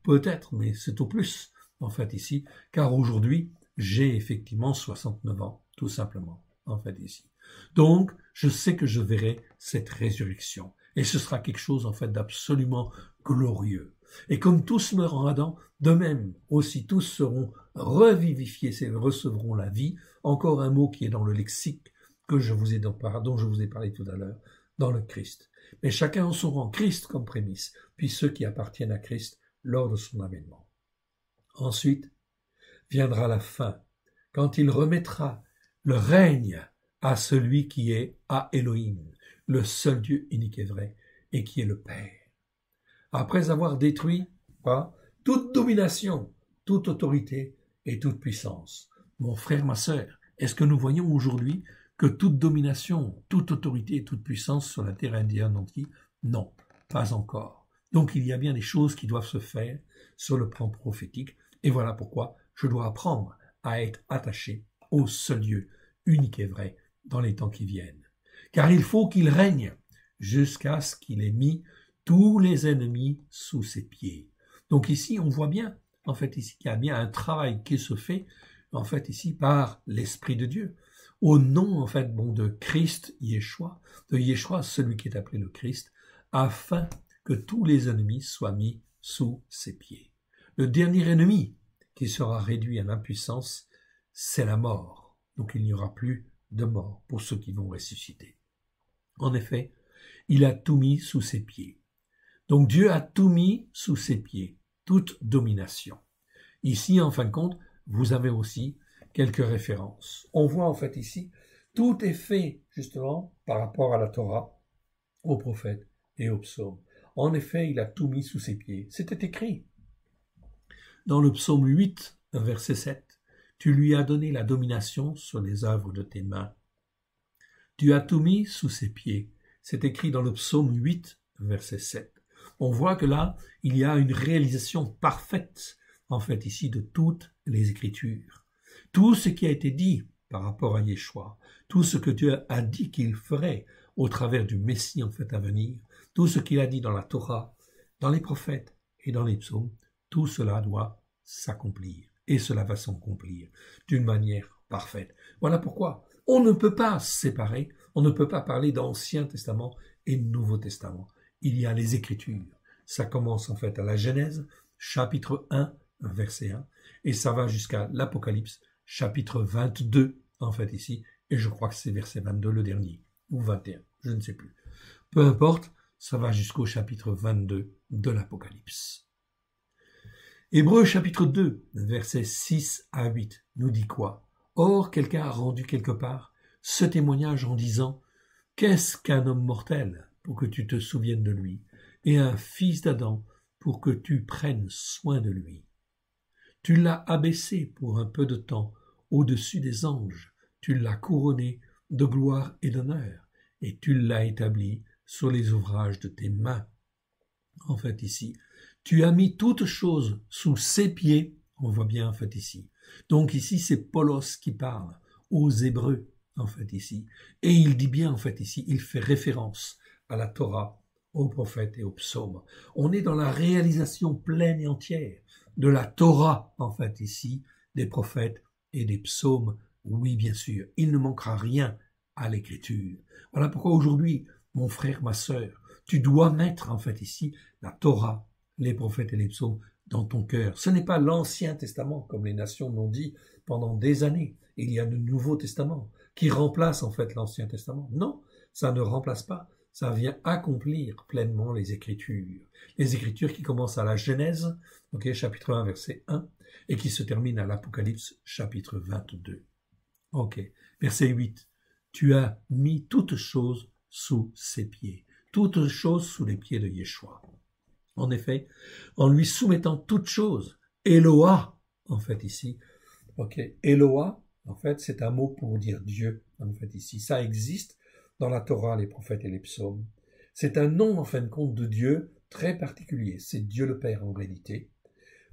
Peut-être, mais c'est au plus, en fait, ici, car aujourd'hui, j'ai effectivement 69 ans, tout simplement, en fait, ici. Donc, je sais que je verrai cette résurrection. Et ce sera quelque chose, en fait, d'absolument glorieux. Et comme tous meurent en Adam, de même aussi tous seront revivifiés, recevront la vie. Encore un mot qui est dans le lexique dont je vous ai parlé tout à l'heure, dans le Christ. Mais chacun en son rang, Christ comme prémisse, puis ceux qui appartiennent à Christ lors de son avènement. Ensuite viendra la fin, quand il remettra le règne à celui qui est à Elohim, le seul Dieu unique et vrai, et qui est le Père. Après avoir détruit toute domination, toute autorité et toute puissance. Mon frère, ma sœur, est-ce que nous voyons aujourd'hui que toute domination, toute autorité et toute puissance sur la terre indienne entière? Non, pas encore. Donc il y a bien des choses qui doivent se faire sur le plan prophétique, et voilà pourquoi je dois apprendre à être attaché au seul Dieu unique et vrai dans les temps qui viennent. Car il faut qu'il règne jusqu'à ce qu'il ait mis tous les ennemis sous ses pieds. Donc ici, on voit bien, en fait, ici, qu'il y a bien un travail qui se fait, en fait, ici, par l'Esprit de Dieu, au nom, en fait, de Christ, Yeshua, de Yeshua, celui qui est appelé le Christ, afin que tous les ennemis soient mis sous ses pieds. Le dernier ennemi qui sera réduit à l'impuissance, c'est la mort. Donc il n'y aura plus de mort pour ceux qui vont ressusciter. En effet, il a tout mis sous ses pieds. Donc Dieu a tout mis sous ses pieds, toute domination. Ici, en fin de compte, vous avez aussi quelques références. On voit en fait ici, tout est fait justement par rapport à la Torah, aux prophètes et aux psaumes. En effet, il a tout mis sous ses pieds. C'était écrit dans le psaume 8, verset 7. Tu lui as donné la domination sur les œuvres de tes mains. Tu as tout mis sous ses pieds. C'est écrit dans le psaume 8, verset 7. On voit que là, il y a une réalisation parfaite, en fait, ici, de toutes les Écritures. Tout ce qui a été dit par rapport à Yeshua, tout ce que Dieu a dit qu'il ferait au travers du Messie, en fait, à venir, tout ce qu'il a dit dans la Torah, dans les prophètes et dans les psaumes, tout cela doit s'accomplir. Et cela va s'accomplir d'une manière parfaite. Voilà pourquoi on ne peut pas se séparer, on ne peut pas parler d'Ancien Testament et de Nouveau Testament. Il y a les Écritures. Ça commence en fait à la Genèse, chapitre 1, verset 1, et ça va jusqu'à l'Apocalypse, chapitre 22, en fait ici, et je crois que c'est verset 22 le dernier, ou 21, je ne sais plus. Peu importe, ça va jusqu'au chapitre 22 de l'Apocalypse. Hébreux chapitre 2, versets 6 à 8, nous dit quoi? Or, quelqu'un a rendu quelque part ce témoignage en disant « Qu'est-ce qu'un homme mortel pour que tu te souviennes de lui, et un fils d'Adam pour que tu prennes soin de lui? Tu l'as abaissé pour un peu de temps au-dessus des anges, tu l'as couronné de gloire et d'honneur, et tu l'as établi sur les ouvrages de tes mains. » En fait, ici, tu as mis toutes choses sous ses pieds, on voit bien en fait ici. Donc ici, c'est Paulos qui parle aux Hébreux, en fait ici. Et il dit bien en fait ici, il fait référence à la Torah, aux prophètes et aux psaumes. On est dans la réalisation pleine et entière de la Torah, en fait ici, des prophètes et des psaumes. Oui, bien sûr, il ne manquera rien à l'écriture. Voilà pourquoi aujourd'hui, mon frère, ma sœur, tu dois mettre en fait ici la Torah, les prophètes et les psaumes dans ton cœur. Ce n'est pas l'Ancien Testament, comme les nations l'ont dit pendant des années. Il y a le Nouveau Testament qui remplace en fait l'Ancien Testament. Non, ça ne remplace pas. Ça vient accomplir pleinement les Écritures. Les Écritures qui commencent à la Genèse, chapitre 1, verset 1, et qui se terminent à l'Apocalypse, chapitre 22. Verset 8. Tu as mis toutes choses sous ses pieds. Toutes choses sous les pieds de Yeshua. En effet, en lui soumettant toutes choses, Eloah, en fait ici, Eloah, en fait, c'est un mot pour dire Dieu, en fait ici. Ça existe dans la Torah, les prophètes et les psaumes. C'est un nom, en fin de compte, de Dieu très particulier. C'est Dieu le Père, en réalité.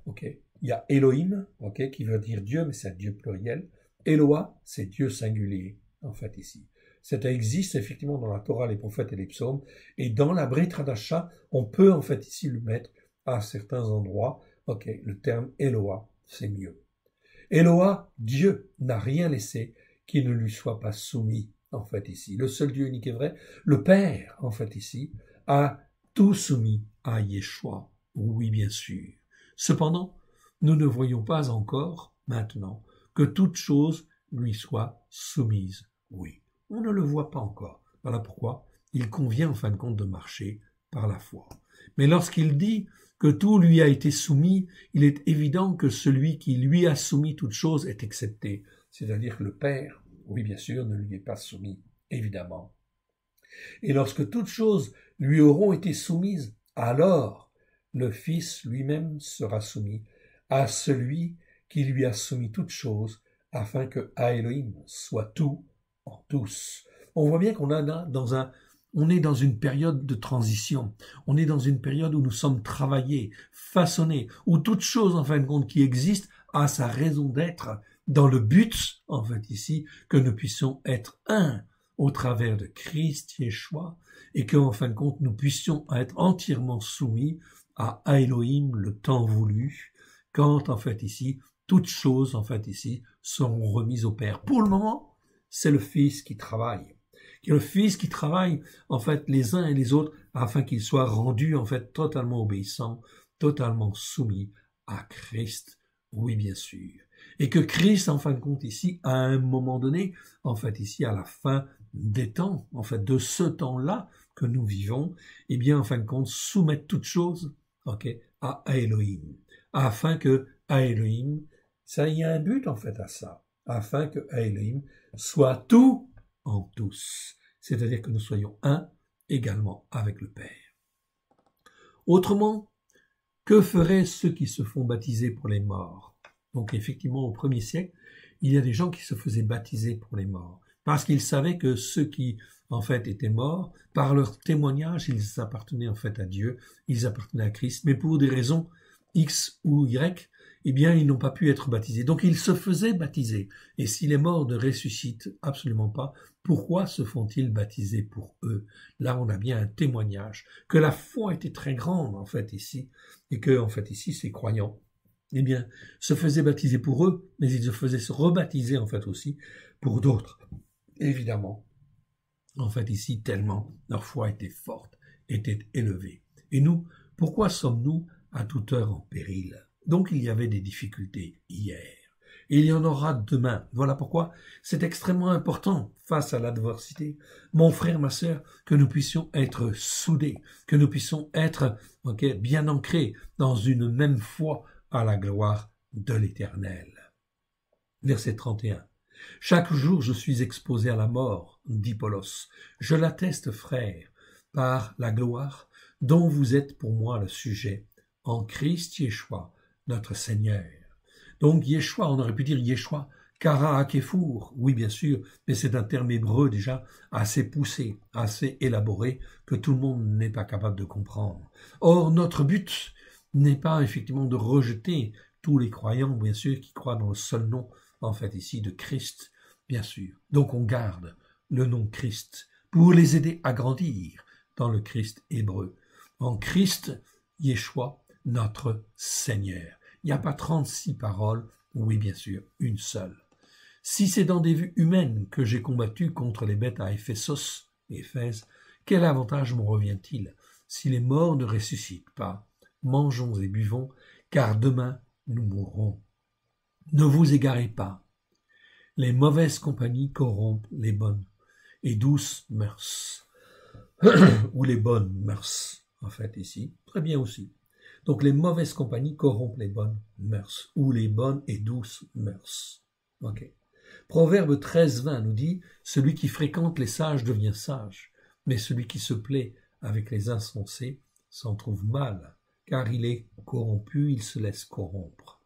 Il y a Elohim, qui veut dire Dieu, mais c'est un Dieu pluriel. Eloah, c'est Dieu singulier, en fait, ici. Ça existe effectivement dans la Torah, les prophètes et les psaumes, et dans la Brit Hadasha, on peut en fait ici le mettre à certains endroits. Ok, le terme Eloah, c'est mieux. Eloah, Dieu, n'a rien laissé qui ne lui soit pas soumis, en fait ici. Le seul Dieu unique et vrai, le Père, en fait ici, a tout soumis à Yeshua. Oui, bien sûr. Cependant, nous ne voyons pas encore, maintenant, que toute chose lui soit soumise. Oui. On ne le voit pas encore. Voilà pourquoi il convient en fin de compte de marcher par la foi. Mais lorsqu'il dit que tout lui a été soumis, il est évident que celui qui lui a soumis toute chose est excepté. C'est-à-dire que le Père, oui bien sûr, ne lui est pas soumis, évidemment. Et lorsque toutes choses lui auront été soumises, alors le Fils lui-même sera soumis à celui qui lui a soumis toutes choses, afin que Elohim soit tout en tous. On voit bien qu'on on est dans une période de transition. On est dans une période où nous sommes travaillés, façonnés, où toute chose, en fin de compte, qui existe a sa raison d'être dans le but, en fait, ici, que nous puissions être un au travers de Christ Yeshua et que, en fin de compte, nous puissions être entièrement soumis à Elohim le temps voulu, quand, en fait, ici, toutes choses, en fait, ici, seront remises au Père. Pour le moment, c'est le Fils qui travaille. Le Fils qui travaille, en fait, les uns et les autres, afin qu'ils soient rendus, en fait, totalement obéissants, totalement soumis à Christ. Oui, bien sûr. Et que Christ, en fin de compte, ici, à un moment donné, en fait, ici, à la fin des temps, en fait, de ce temps-là que nous vivons, eh bien, en fin de compte, soumettre toutes choses, ok, à Elohim. Afin que Elohim, ça, il y a un but, en fait, à ça. Afin que Elohim soit tout en tous. C'est-à-dire que nous soyons un également avec le Père. Autrement, que feraient ceux qui se font baptiser pour les morts? Donc effectivement, au 1er siècle, il y a des gens qui se faisaient baptiser pour les morts, parce qu'ils savaient que ceux qui, en fait, étaient morts, par leur témoignage, ils appartenaient en fait à Dieu, ils appartenaient à Christ, mais pour des raisons X ou Y, eh bien, ils n'ont pas pu être baptisés. Donc, ils se faisaient baptiser. Et si les morts ne ressuscitent absolument pas, pourquoi se font-ils baptiser pour eux? Là, on a bien un témoignage que la foi était très grande, en fait, ici, et que, en fait, ici, ces croyants, eh bien, se faisaient baptiser pour eux, mais ils se faisaient se rebaptiser, en fait, aussi, pour d'autres. Évidemment. En fait, ici, tellement leur foi était forte, était élevée. Et nous, pourquoi sommes-nous à toute heure en péril? Donc il y avait des difficultés hier, et il y en aura demain. Voilà pourquoi c'est extrêmement important face à l'adversité, mon frère, ma sœur, que nous puissions être soudés, que nous puissions être bien ancrés dans une même foi à la gloire de l'Éternel. Verset 31. Chaque jour je suis exposé à la mort, dit Paulos. Je l'atteste, frère, par la gloire dont vous êtes pour moi le sujet, en Christ Yeshua, notre Seigneur. Donc Yeshua, on aurait pu dire Yeshua, Kara Hakefour, oui bien sûr, mais c'est un terme hébreu déjà assez poussé, assez élaboré, que tout le monde n'est pas capable de comprendre. Or, notre but n'est pas effectivement de rejeter tous les croyants, bien sûr, qui croient dans le seul nom, en fait ici, de Christ, bien sûr. Donc on garde le nom Christ pour les aider à grandir dans le Christ hébreu. En Christ, Yeshua, notre Seigneur. Il n'y a pas 36 paroles, oui bien sûr, une seule. Si c'est dans des vues humaines que j'ai combattu contre les bêtes à Éphésos, Éphèse, quel avantage m'en revient-il si les morts ne ressuscitent pas? Mangeons et buvons, car demain nous mourrons. Ne vous égarez pas. Les mauvaises compagnies corrompent les bonnes et douces mœurs. Ou les bonnes mœurs, en fait, ici. Très bien aussi. Donc les mauvaises compagnies corrompent les bonnes mœurs, ou les bonnes et douces mœurs. Ok. Proverbe 13:20 nous dit « Celui qui fréquente les sages devient sage, mais celui qui se plaît avec les insensés s'en trouve mal, car il est corrompu, il se laisse corrompre. »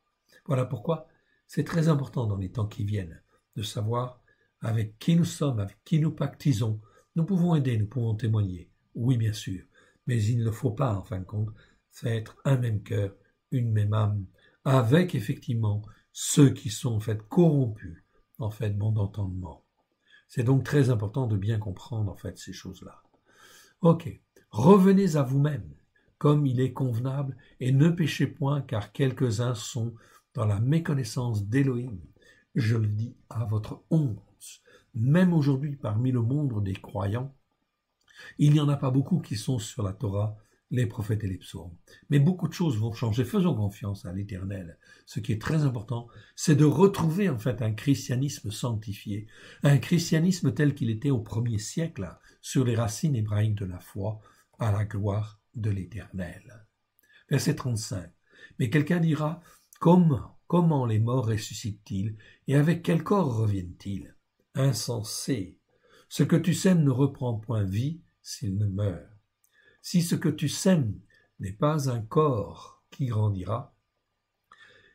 Voilà pourquoi c'est très important dans les temps qui viennent de savoir avec qui nous sommes, avec qui nous pactisons. Nous pouvons aider, nous pouvons témoigner, oui bien sûr, mais il ne faut pas en fin de compte faire être un même cœur, une même âme, avec effectivement ceux qui sont en fait corrompus en fait, bon d'entendement. C'est donc très important de bien comprendre, en fait, ces choses-là. Ok. Revenez à vous-même, comme il est convenable, et ne péchez point, car quelques-uns sont dans la méconnaissance d'Élohim. Je le dis à votre honte. Même aujourd'hui, parmi le monde des croyants, il n'y en a pas beaucoup qui sont sur la Torah, les prophètes et les psaumes. Mais beaucoup de choses vont changer. Faisons confiance à l'Éternel. Ce qui est très important, c'est de retrouver en fait un christianisme sanctifié, un christianisme tel qu'il était au 1er siècle, sur les racines hébraïques de la foi, à la gloire de l'Éternel. Verset 35. Mais quelqu'un dira, comment les morts ressuscitent-ils, et avec quel corps reviennent-ils? Insensé. Ce que tu sèmes ne reprend point vie s'il ne meurt. Si ce que tu sèmes n'est pas un corps qui grandira,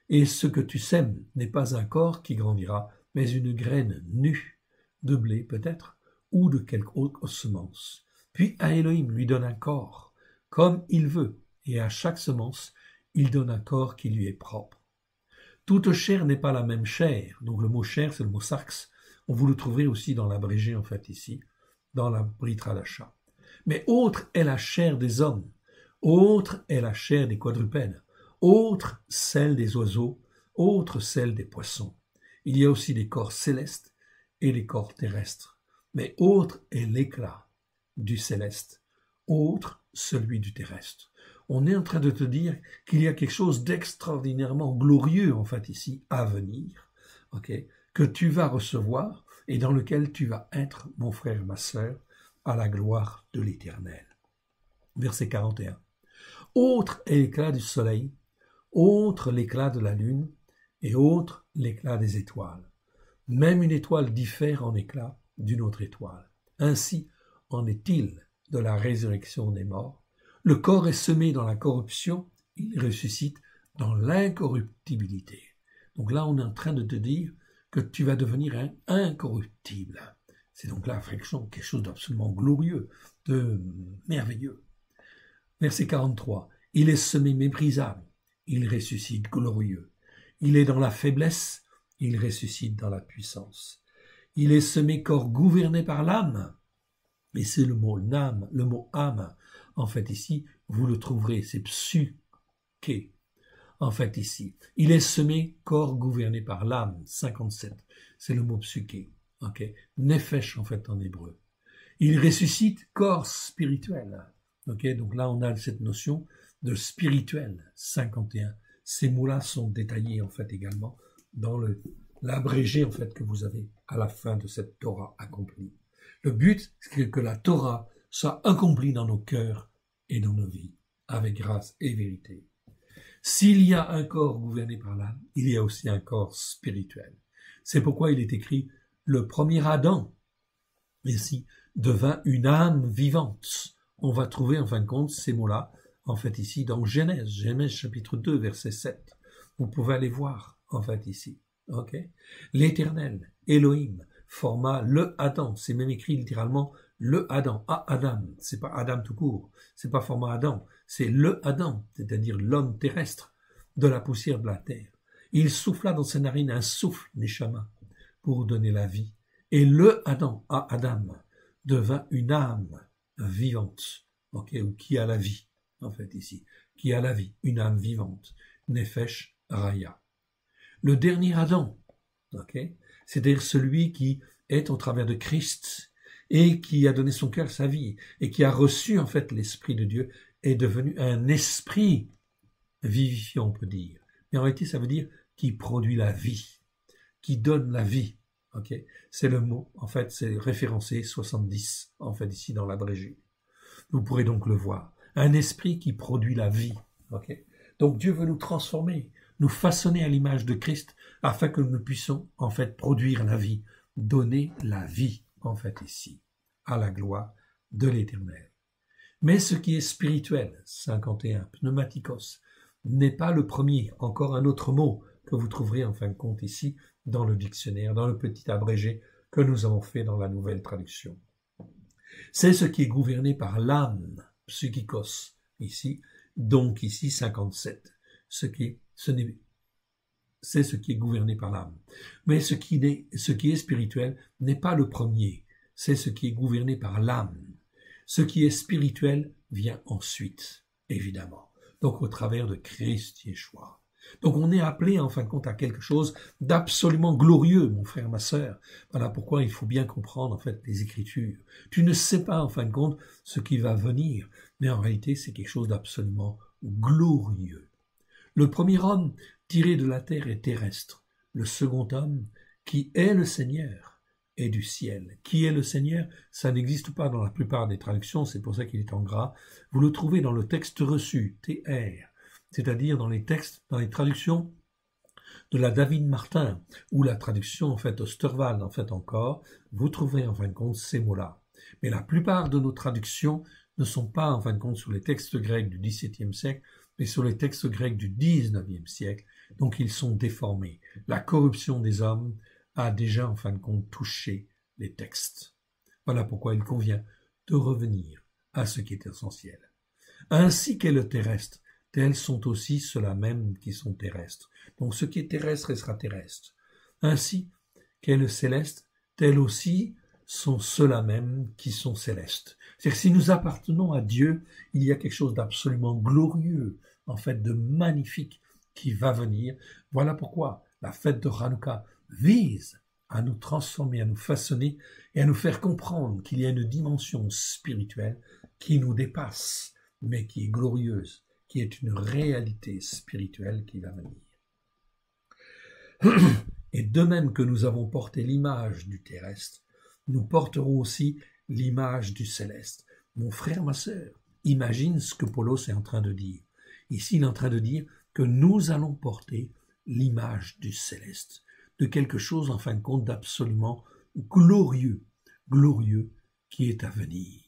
et ce que tu sèmes n'est pas un corps qui grandira, mais une graine nue, de blé peut-être, ou de quelque autre semence. Puis à Elohim lui donne un corps, comme il veut, et à chaque semence, il donne un corps qui lui est propre. Toute chair n'est pas la même chair, donc le mot chair, c'est le mot sarx, vous le trouverez aussi dans l'abrégé en fait ici, dans la Brit Hadasha. Mais autre est la chair des hommes, autre est la chair des quadrupèdes, autre celle des oiseaux, autre celle des poissons. Il y a aussi des corps célestes et des corps terrestres, mais autre est l'éclat du céleste, autre celui du terrestre. On est en train de te dire qu'il y a quelque chose d'extraordinairement glorieux en fait ici à venir, okay, que tu vas recevoir et dans lequel tu vas être, mon frère, ma sœur, à la gloire de l'Éternel. Verset 41. Autre est l'éclat du soleil, autre l'éclat de la lune, et autre l'éclat des étoiles. Même une étoile diffère en éclat d'une autre étoile. Ainsi en est-il de la résurrection des morts. Le corps est semé dans la corruption, il ressuscite dans l'incorruptibilité. Donc là, on est en train de te dire que tu vas devenir incorruptible. C'est donc là, quelque chose d'absolument glorieux, de merveilleux. Verset 43. Il est semé méprisable, il ressuscite glorieux. Il est dans la faiblesse, il ressuscite dans la puissance. Il est semé corps gouverné par l'âme, et c'est le mot âme, le mot âme. En fait, ici, vous le trouverez, c'est psyché. En fait, ici, il est semé corps gouverné par l'âme, 57. C'est le mot psyché. Okay. Nefesh, en fait, en hébreu. Il ressuscite corps spirituel. Okay. Donc là, on a cette notion de spirituel, 51. Ces mots-là sont détaillés, en fait, également dans l'abrégé, en fait, que vous avez à la fin de cette Torah accomplie. Le but, c'est que la Torah soit accomplie dans nos cœurs et dans nos vies, avec grâce et vérité. S'il y a un corps gouverné par l'âme, il y a aussi un corps spirituel. C'est pourquoi il est écrit le premier Adam, ici, devint une âme vivante. On va trouver, en fin de compte, ces mots-là, en fait, ici, dans Genèse chapitre 2, verset 7. Vous pouvez aller voir, en fait, ici. Okay. L'Éternel, Elohim, forma le Adam. C'est même écrit littéralement le Adam. Ah, Adam. C'est pas Adam tout court. C'est pas format Adam. C'est le Adam, c'est-à-dire l'homme terrestre de la poussière de la terre. Il souffla dans ses narines un souffle, Neshama, pour donner la vie. Et le Adam, Adam, devint une âme vivante, okay, ou qui a la vie, en fait, ici, qui a la vie, une âme vivante, Nefesh Raya. Le dernier Adam, okay, c'est-à-dire celui qui est au travers de Christ et qui a donné son cœur, sa vie, et qui a reçu, en fait, l'Esprit de Dieu, est devenu un esprit vivifiant, on peut dire. Mais en réalité, ça veut dire qui produit la vie, qui donne la vie. Okay. C'est le mot, en fait, c'est référencé 70, en fait, ici dans l'abrégé. Vous pourrez donc le voir. Un esprit qui produit la vie. Okay. Donc Dieu veut nous transformer, nous façonner à l'image de Christ, afin que nous puissions, en fait, produire la vie, donner la vie, en fait, ici, à la gloire de l'Éternel. Mais ce qui est spirituel, 51, pneumatikos, n'est pas le premier, encore un autre mot que vous trouverez en fin de compte ici dans le dictionnaire, dans le petit abrégé que nous avons fait dans la nouvelle traduction. C'est ce qui est gouverné par l'âme, psychikos, ici, donc ici 57, ce n'est c'est ce qui est gouverné par l'âme. Mais ce qui est spirituel n'est pas le premier, c'est ce qui est gouverné par l'âme. Ce qui est spirituel vient ensuite, évidemment. Donc au travers de Christ Yeshua. Donc on est appelé en fin de compte à quelque chose d'absolument glorieux, mon frère, ma sœur. Voilà pourquoi il faut bien comprendre en fait les Écritures. Tu ne sais pas en fin de compte ce qui va venir, mais en réalité c'est quelque chose d'absolument glorieux. Le premier homme tiré de la terre est terrestre. Le second homme, qui est le Seigneur, est du ciel. Qui est le Seigneur? Ça n'existe pas dans la plupart des traductions, c'est pour ça qu'il est en gras. Vous le trouvez dans le texte reçu, TR, c'est-à-dire dans les textes, dans les traductions de la David Martin, ou la traduction en fait Osterwald, en fait encore, vous trouverez en fin de compte ces mots-là. Mais la plupart de nos traductions ne sont pas en fin de compte sur les textes grecs du XVIIe siècle, mais sur les textes grecs du XIXe siècle, donc ils sont déformés. La corruption des hommes a déjà en fin de compte touché les textes. Voilà pourquoi il convient de revenir à ce qui est essentiel. Ainsi qu'est le terrestre, tels sont aussi ceux-là même qui sont terrestres. Donc ce qui est terrestre restera terrestre. Ainsi qu'est le céleste, tels aussi sont ceux-là même qui sont célestes. C'est-à-dire que si nous appartenons à Dieu, il y a quelque chose d'absolument glorieux, en fait de magnifique, qui va venir. Voilà pourquoi la fête de Hanouka vise à nous transformer, à nous façonner et à nous faire comprendre qu'il y a une dimension spirituelle qui nous dépasse, mais qui est glorieuse, qui est une réalité spirituelle qui va venir. Et de même que nous avons porté l'image du terrestre, nous porterons aussi l'image du céleste. Mon frère, ma sœur, imagine ce que Paulos est en train de dire. Ici, il est en train de dire que nous allons porter l'image du céleste, de quelque chose, en fin de compte, d'absolument glorieux, glorieux, qui est à venir.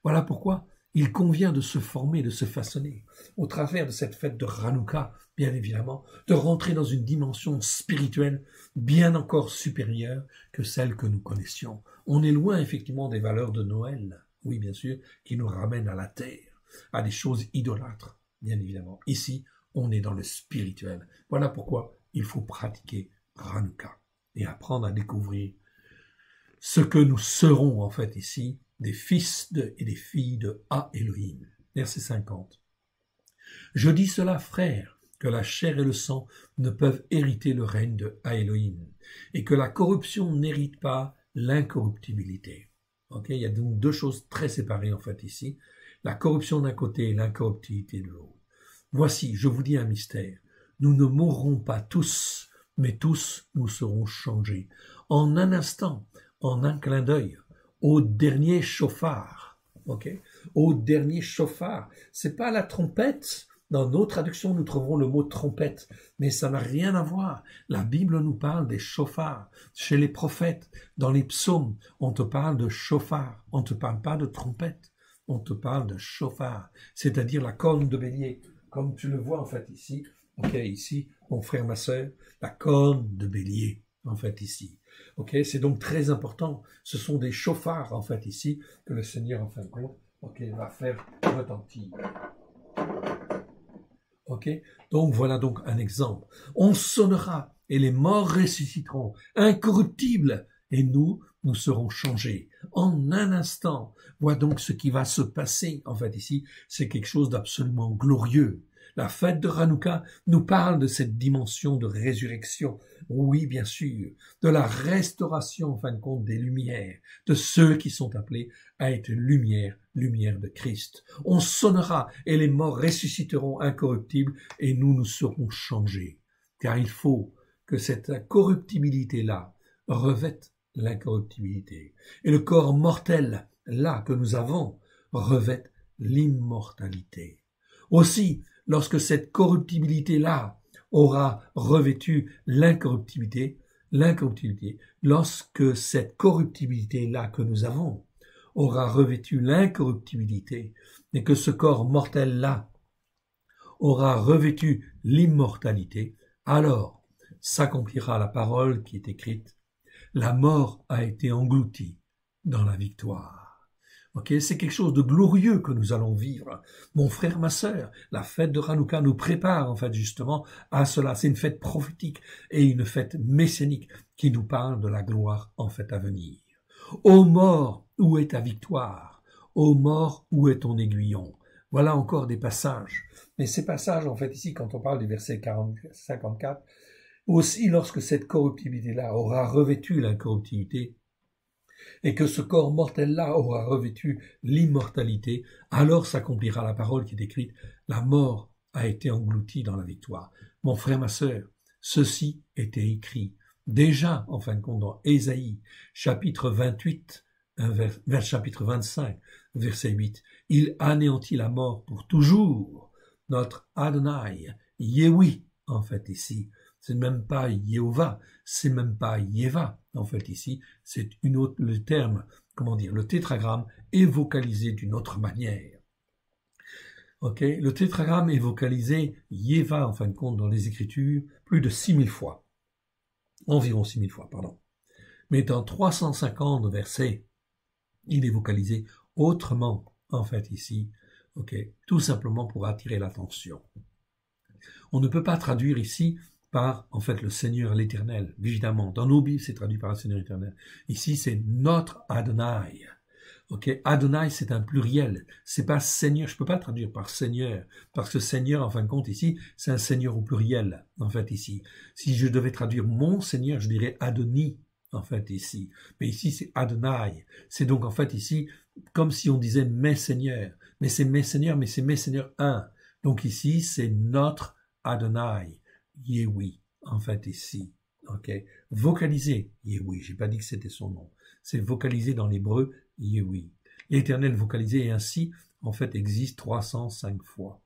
Voilà pourquoi il convient de se former, de se façonner, au travers de cette fête de Hanouka, bien évidemment, de rentrer dans une dimension spirituelle bien encore supérieure que celle que nous connaissions. On est loin, effectivement, des valeurs de Noël, oui, bien sûr, qui nous ramènent à la terre, à des choses idolâtres, bien évidemment. Ici, on est dans le spirituel. Voilà pourquoi il faut pratiquer Hanouka et apprendre à découvrir ce que nous serons, en fait, ici, des fils et des filles de Ha Elohim. Verset 50. Je dis cela, frères, que la chair et le sang ne peuvent hériter le règne de Ha Elohim, et que la corruption n'hérite pas l'incorruptibilité. Okay, il y a donc deux choses très séparées, en fait, ici. La corruption d'un côté et l'incorruptibilité de l'autre. Voici, je vous dis un mystère. Nous ne mourrons pas tous, mais tous nous serons changés. En un instant, en un clin d'œil, au dernier chauffard, au dernier chauffard. C'est pas la trompette. Dans nos traductions, nous trouverons le mot trompette, mais ça n'a rien à voir. La Bible nous parle des chauffards. Chez les prophètes, dans les psaumes, on te parle de chauffard. On ne te parle pas de trompette. On te parle de chauffard, c'est-à-dire la corne de bélier, comme tu le vois en fait ici. Ici, mon frère, ma sœur, la corne de bélier, en fait ici. C'est donc très important. Ce sont des chauffards, en fait, ici, que le Seigneur, en fin de compte, va faire retentir. Donc voilà donc un exemple. On sonnera et les morts ressusciteront, incorruptibles, et nous serons changés. En un instant, voilà donc ce qui va se passer, en fait, ici, c'est quelque chose d'absolument glorieux. La fête de Hanouka nous parle de cette dimension de résurrection, oui bien sûr, de la restauration en fin de compte des lumières, de ceux qui sont appelés à être lumière de Christ. On sonnera et les morts ressusciteront incorruptibles et nous serons changés. Car il faut que cette corruptibilité-là revête l'incorruptibilité. Et le corps mortel, là, que nous avons, revête l'immortalité. Aussi, lorsque cette corruptibilité-là aura revêtu l'incorruptibilité, lorsque cette corruptibilité-là que nous avons aura revêtu l'incorruptibilité, et que ce corps mortel-là aura revêtu l'immortalité, alors s'accomplira la parole qui est écrite. La mort a été engloutie dans la victoire. Ok, c'est quelque chose de glorieux que nous allons vivre. Mon frère, ma sœur, la fête de Hanouka nous prépare en fait justement à cela. C'est une fête prophétique et une fête messianique qui nous parle de la gloire en fait à venir. Ô mort, où est ta victoire? Ô mort, où est ton aiguillon? Voilà encore des passages. Mais ces passages, en fait, ici, quand on parle du verset 54, aussi lorsque cette corruptibilité-là aura revêtu l'incorruptibilité, et que ce corps mortel-là aura revêtu l'immortalité, alors s'accomplira la parole qui est écrite, la mort a été engloutie dans la victoire. Mon frère, ma sœur, ceci était écrit déjà, en fin de compte, dans Ésaïe, chapitre 28, vers chapitre 25, verset 8. Il anéantit la mort pour toujours. Notre Adonai, Yehui, en fait, ici, c'est même pas Yehovah, c'est même pas Yeva, en fait, ici, c'est une autre, le terme, comment dire, le tétragramme est vocalisé d'une autre manière. Ok, le tétragramme est vocalisé Yeva, en fin de compte, dans les Écritures, plus de 6000 fois. Environ 6000 fois, pardon. Mais dans 350 versets, il est vocalisé autrement, en fait, ici, ok, tout simplement pour attirer l'attention. On ne peut pas traduire ici par, en fait, le Seigneur l'Éternel. Évidemment, dans nos Bibles, c'est traduit par le Seigneur l'Éternel. Ici, c'est notre Adonai. Ok, Adonai, c'est un pluriel. C'est pas Seigneur. Je peux pas traduire par Seigneur, parce que Seigneur, en fin de compte, ici, c'est un Seigneur au pluriel, en fait, ici. Si je devais traduire mon Seigneur, je dirais Adoni, en fait, ici. Mais ici, c'est Adonai. C'est donc, en fait, ici, comme si on disait mes Seigneurs. Mais c'est mes Seigneurs, mais c'est mes Seigneurs un. Donc ici, c'est notre Adonai, Yehui, en fait, ici. Ok, vocalisé, Yehui. J'ai pas dit que c'était son nom. C'est vocalisé dans l'hébreu, Yehui. L'Éternel vocalisé et ainsi, en fait, existe 305 fois.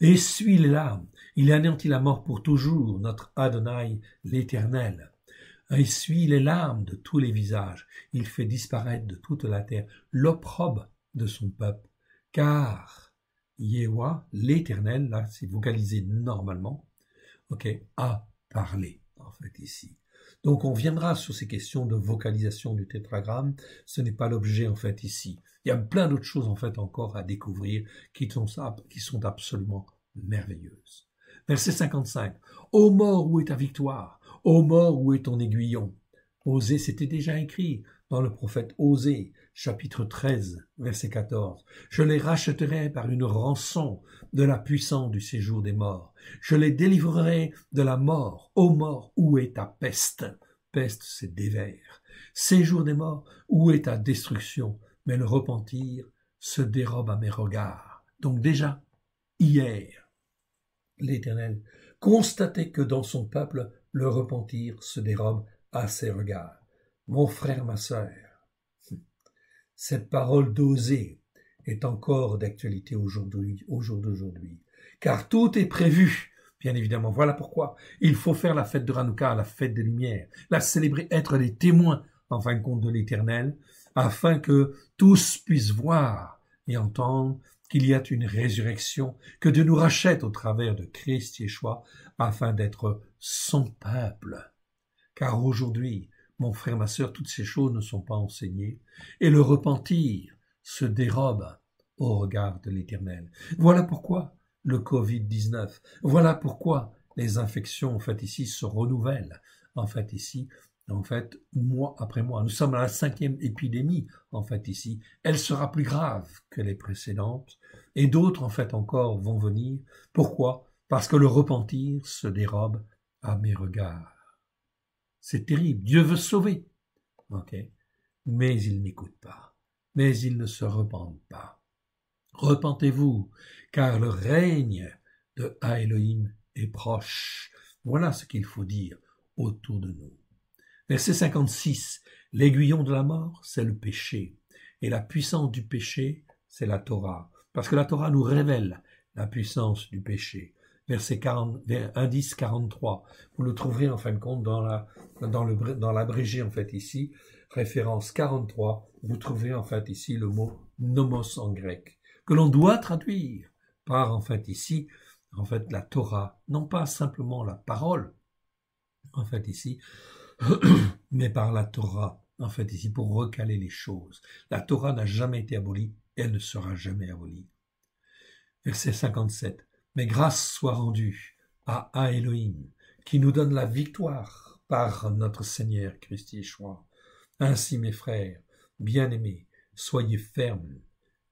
Essuie les larmes. Il anéantit la mort pour toujours, notre Adonai, l'Éternel. Essuie les larmes de tous les visages. Il fait disparaître de toute la terre l'opprobre de son peuple. Car Yehoua, l'Éternel, là, c'est vocalisé normalement, ok, a parlé, en fait, ici. Donc, on viendra sur ces questions de vocalisation du tétragramme. Ce n'est pas l'objet, en fait, ici. Il y a plein d'autres choses, en fait, encore à découvrir qui sont absolument merveilleuses. Verset 55. Ô mort, où est ta victoire? Ô mort, où est ton aiguillon? Osée, c'était déjà écrit dans le prophète Osée, chapitre 13, verset 14. Je les rachèterai par une rançon de la puissance du séjour des morts. Je les délivrerai de la mort. Ô mort, où est ta peste? Peste, c'est dévers. Séjour des morts, où est ta destruction? Mais le repentir se dérobe à mes regards. Donc déjà, hier, l'Éternel constatait que dans son peuple, le repentir se dérobe à ses regards. Mon frère, ma sœur, cette parole d'Osée est encore d'actualité aujourd'hui, au jour d'aujourd'hui, car tout est prévu, bien évidemment. Voilà pourquoi il faut faire la fête de Hanouka, la fête des Lumières, la célébrer, être les témoins, en fin de compte, de l'Éternel, afin que tous puissent voir et entendre qu'il y a une résurrection, que Dieu nous rachète au travers de Christ Yeshua, afin d'être son peuple. Car aujourd'hui, mon frère, ma sœur, toutes ces choses ne sont pas enseignées, et le repentir se dérobe au regard de l'Éternel. Voilà pourquoi le Covid-19, voilà pourquoi les infections, en fait, ici, se renouvellent, en fait, ici, en fait, mois après mois. Nous sommes à la 5e épidémie, en fait, ici. Elle sera plus grave que les précédentes, et d'autres, en fait, encore vont venir. Pourquoi? Parce que le repentir se dérobe à mes regards. C'est terrible. Dieu veut sauver. Ok. Mais il n'écoute pas. Mais il ne se repent pas. Repentez-vous, car le règne de Elohim est proche. Voilà ce qu'il faut dire autour de nous. Verset 56. L'aiguillon de la mort, c'est le péché. Et la puissance du péché, c'est la Torah. Parce que la Torah nous révèle la puissance du péché. Verset 10, 43. Vous le trouverez en fin de compte dans l'abrégé en fait ici, référence 43. Vous trouverez en fait ici le mot nomos en grec, que l'on doit traduire par en fait ici, en fait la Torah, non pas simplement la parole, en fait ici, mais par la Torah, en fait, ici, pour recaler les choses. La Torah n'a jamais été abolie, elle ne sera jamais abolie. Verset 57. Mais grâce soit rendue à Elohim, qui nous donne la victoire par notre Seigneur Christ Yeshua. Ainsi, mes frères, bien-aimés, soyez fermes,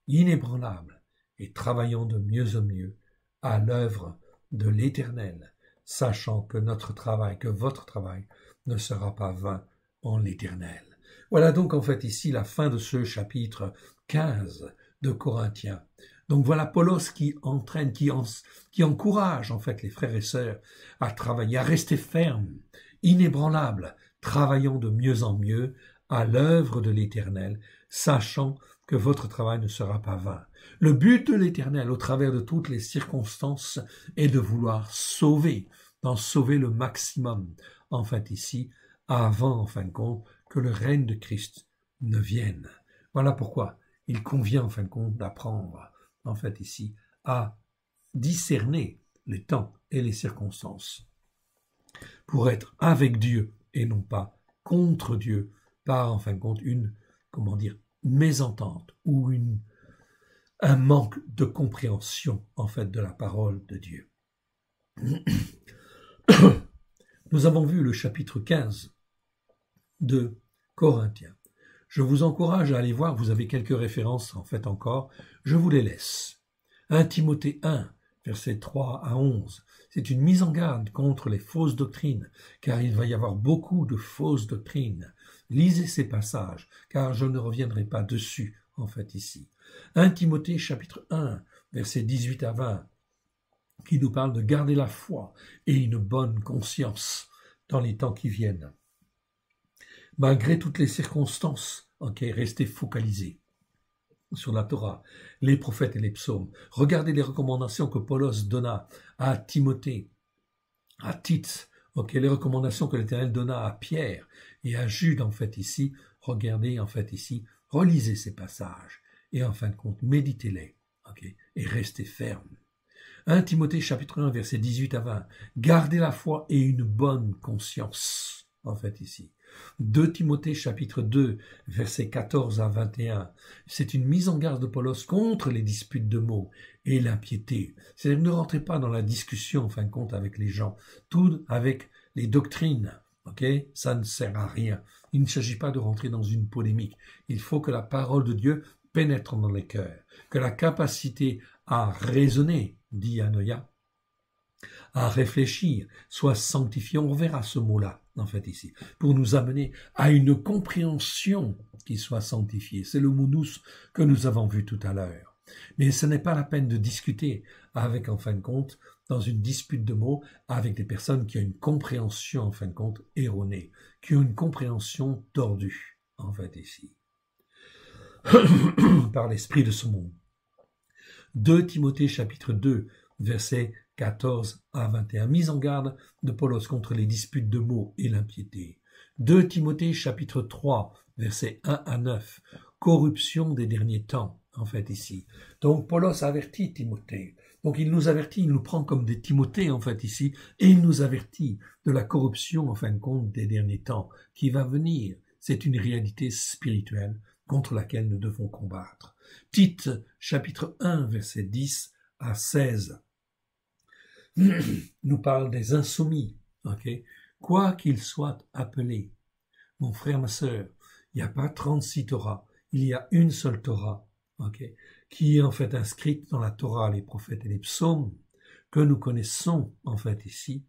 inébranlables, et travaillons de mieux en mieux à l'œuvre de l'Éternel, sachant que notre travail, que votre travail, ne sera pas vain en l'Éternel. Voilà donc en fait ici la fin de ce chapitre 15 de Corinthiens. Donc voilà Paulos qui entraîne, qui encourage en fait les frères et sœurs à travailler, à rester fermes, inébranlables, travaillant de mieux en mieux à l'œuvre de l'Éternel, sachant que votre travail ne sera pas vain. Le but de l'Éternel, au travers de toutes les circonstances, est de vouloir sauver, d'en sauver le maximum, en fait ici, avant, en fin de compte, que le règne de Christ ne vienne. Voilà pourquoi il convient, en fin de compte, d'apprendre, en fait ici, à discerner les temps et les circonstances, pour être avec Dieu et non pas contre Dieu, par, en fin de compte, une mésentente ou un manque de compréhension, en fait, de la parole de Dieu. Nous avons vu le chapitre 15 de Corinthiens. Je vous encourage à aller voir, vous avez quelques références, en fait, encore, je vous les laisse. 1 Timothée 1, versets 3 à 11, c'est une mise en garde contre les fausses doctrines, car il va y avoir beaucoup de fausses doctrines. Lisez ces passages, car je ne reviendrai pas dessus, en fait, ici. 1 Timothée chapitre 1, versets 18 à 20, qui nous parle de garder la foi et une bonne conscience dans les temps qui viennent. Malgré toutes les circonstances, restez focalisés sur la Torah, les prophètes et les psaumes. Regardez les recommandations que Paulos donna à Timothée, à Tite, les recommandations que l'Éternel donna à Pierre et à Jude, en fait, ici. Regardez, en fait, ici, relisez ces passages et, en fin de compte, méditez-les, et restez fermes. 1 Timothée chapitre 1, versets 18 à 20. Gardez la foi et une bonne conscience, en fait, ici. 2 Timothée chapitre 2, versets 14 à 21. C'est une mise en garde de Paulos contre les disputes de mots et l'impiété. C'est-à-dire ne rentrez pas dans la discussion, en fin de compte, avec les gens. Tout avec les doctrines, ça ne sert à rien. Il ne s'agit pas de rentrer dans une polémique. Il faut que la parole de Dieu pénètre dans les cœurs, que la capacité à raisonner, dit Anoïa, à réfléchir, soit sanctifiée. On reverra ce mot-là, en fait, ici, pour nous amener à une compréhension qui soit sanctifiée. C'est le mot nous que nous avons vu tout à l'heure. Mais ce n'est pas la peine de discuter avec, en fin de compte, dans une dispute de mots, avec des personnes qui ont une compréhension, en fin de compte, erronée, qui ont une compréhension tordue, en fait, ici, par l'esprit de ce monde. 2 Timothée chapitre 2, versets 14 à 21. Mise en garde de Paulos contre les disputes de mots et l'impiété. 2 Timothée chapitre 3, versets 1 à 9. Corruption des derniers temps, en fait, ici. Donc, Paulos avertit Timothée. Donc, il nous avertit, il nous prend comme des Timothées, en fait, ici, et il nous avertit de la corruption, en fin de compte, des derniers temps, qui va venir. C'est une réalité spirituelle contre laquelle nous devons combattre. Tite, chapitre 1, verset 10 à 16, nous parle des insoumis, quoi qu'ils soient appelés. Mon frère, ma sœur, il n'y a pas 36 Torahs, il y a une seule Torah, qui est en fait inscrite dans la Torah, les prophètes et les psaumes, que nous connaissons en fait ici,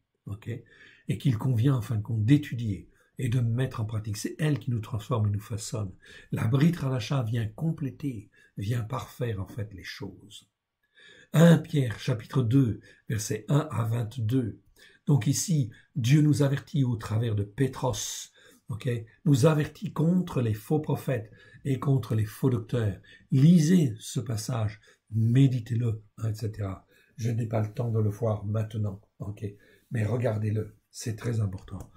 et qu'il convient en fin de compte d'étudier et de mettre en pratique. C'est elle qui nous transforme et nous façonne. La Brit Hadasha vient compléter, vient parfaire en fait les choses. 1 Pierre chapitre 2, versets 1 à 22. Donc ici, Dieu nous avertit au travers de Pétros, nous avertit contre les faux prophètes et contre les faux docteurs. Lisez ce passage, méditez-le, etc. Je n'ai pas le temps de le voir maintenant, mais regardez-le, c'est très important.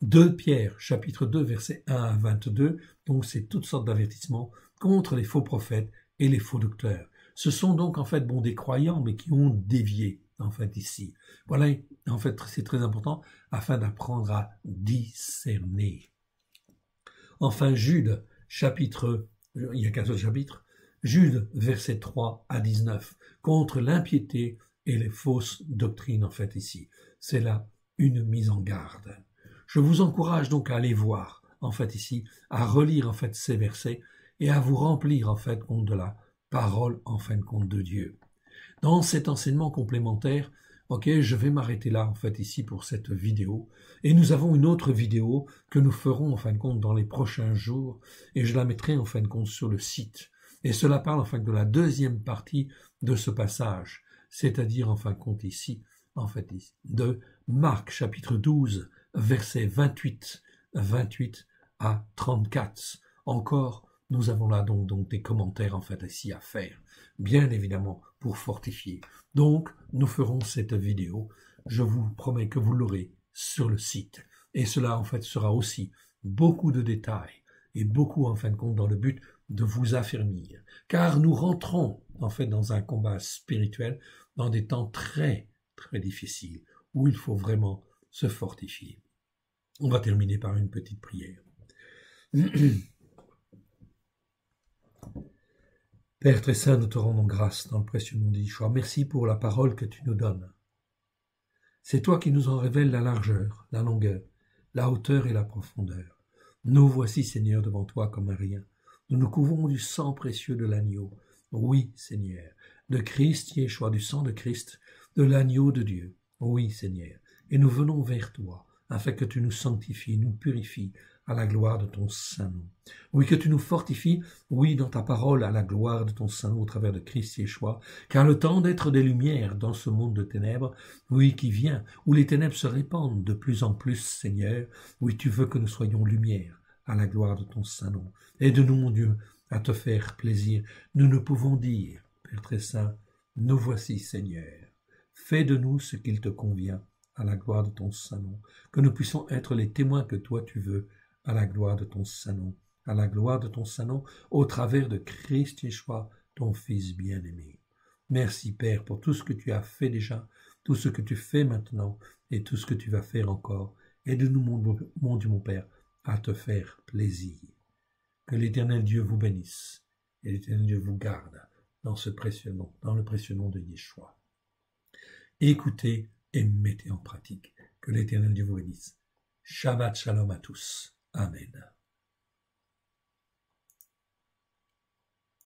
2 Pierre, chapitre 2, versets 1 à 22, donc c'est toutes sortes d'avertissements contre les faux prophètes et les faux docteurs. Ce sont donc en fait des croyants, mais qui ont dévié, en fait, ici. Voilà, en fait, c'est très important afin d'apprendre à discerner. Enfin, Jude, il y a 14 chapitres, Jude, versets 3 à 19, contre l'impiété et les fausses doctrines, en fait, ici. C'est là une mise en garde. Je vous encourage donc à aller voir, en fait, ici, à relire, en fait, ces versets et à vous remplir, en fait, compte de la parole, en fin de compte, de Dieu. Dans cet enseignement complémentaire, ok, je vais m'arrêter là, en fait, ici, pour cette vidéo. Et nous avons une autre vidéo que nous ferons, en fin de compte, dans les prochains jours, et je la mettrai, en fin de compte, sur le site. Et cela parle, en fin de la deuxième partie de ce passage, c'est-à-dire, en fin de compte, ici, en fait, ici, de Marc, chapitre 12, versets 28 à 34. Encore, nous avons là donc des commentaires, en fait, ici à faire, bien évidemment, pour fortifier. Donc, nous ferons cette vidéo. Je vous promets que vous l'aurez sur le site. Et cela, en fait, sera aussi beaucoup de détails et beaucoup, en fin de compte, dans le but de vous affermir. Car nous rentrons, en fait, dans un combat spirituel, dans des temps très, très difficiles, où il faut vraiment se fortifier. On va terminer par une petite prière. Père très saint, nous te rendons grâce dans le précieux nom de Yeshua. Merci pour la parole que tu nous donnes. C'est toi qui nous en révèles la largeur, la longueur, la hauteur et la profondeur. Nous voici, Seigneur, devant toi comme un rien. Nous nous couvrons du sang précieux de l'agneau. Oui, Seigneur, de Christ Yeshua, du sang de Christ, de l'agneau de Dieu. Oui, Seigneur, et nous venons vers toi, afin que tu nous sanctifies, nous purifies, à la gloire de ton Saint-Nom. Oui, que tu nous fortifies, oui, dans ta parole, à la gloire de ton Saint-Nom, au travers de Christ Yeshua, car le temps d'être des lumières dans ce monde de ténèbres, oui, qui vient, où les ténèbres se répandent de plus en plus, Seigneur, oui, tu veux que nous soyons lumière, à la gloire de ton Saint-Nom. Aide-nous, mon Dieu, à te faire plaisir. Nous ne pouvons dire, Père très saint, nous voici, Seigneur. Fais de nous ce qu'il te convient, à la gloire de ton Saint-Nom, que nous puissions être les témoins que toi tu veux, à la gloire de ton Saint-Nom, à la gloire de ton Saint-Nom, au travers de Christ Yeshua, ton Fils bien-aimé. Merci, Père, pour tout ce que tu as fait déjà, tout ce que tu fais maintenant, et tout ce que tu vas faire encore. Aide-nous, mon Dieu, mon Père, à te faire plaisir. Que l'Éternel Dieu vous bénisse, et l'Éternel Dieu vous garde dans ce précieux nom, dans le précieux nom de Yeshua. Écoutez et mettez en pratique. Que l'Éternel Dieu vous bénisse. Shabbat shalom à tous. Amen.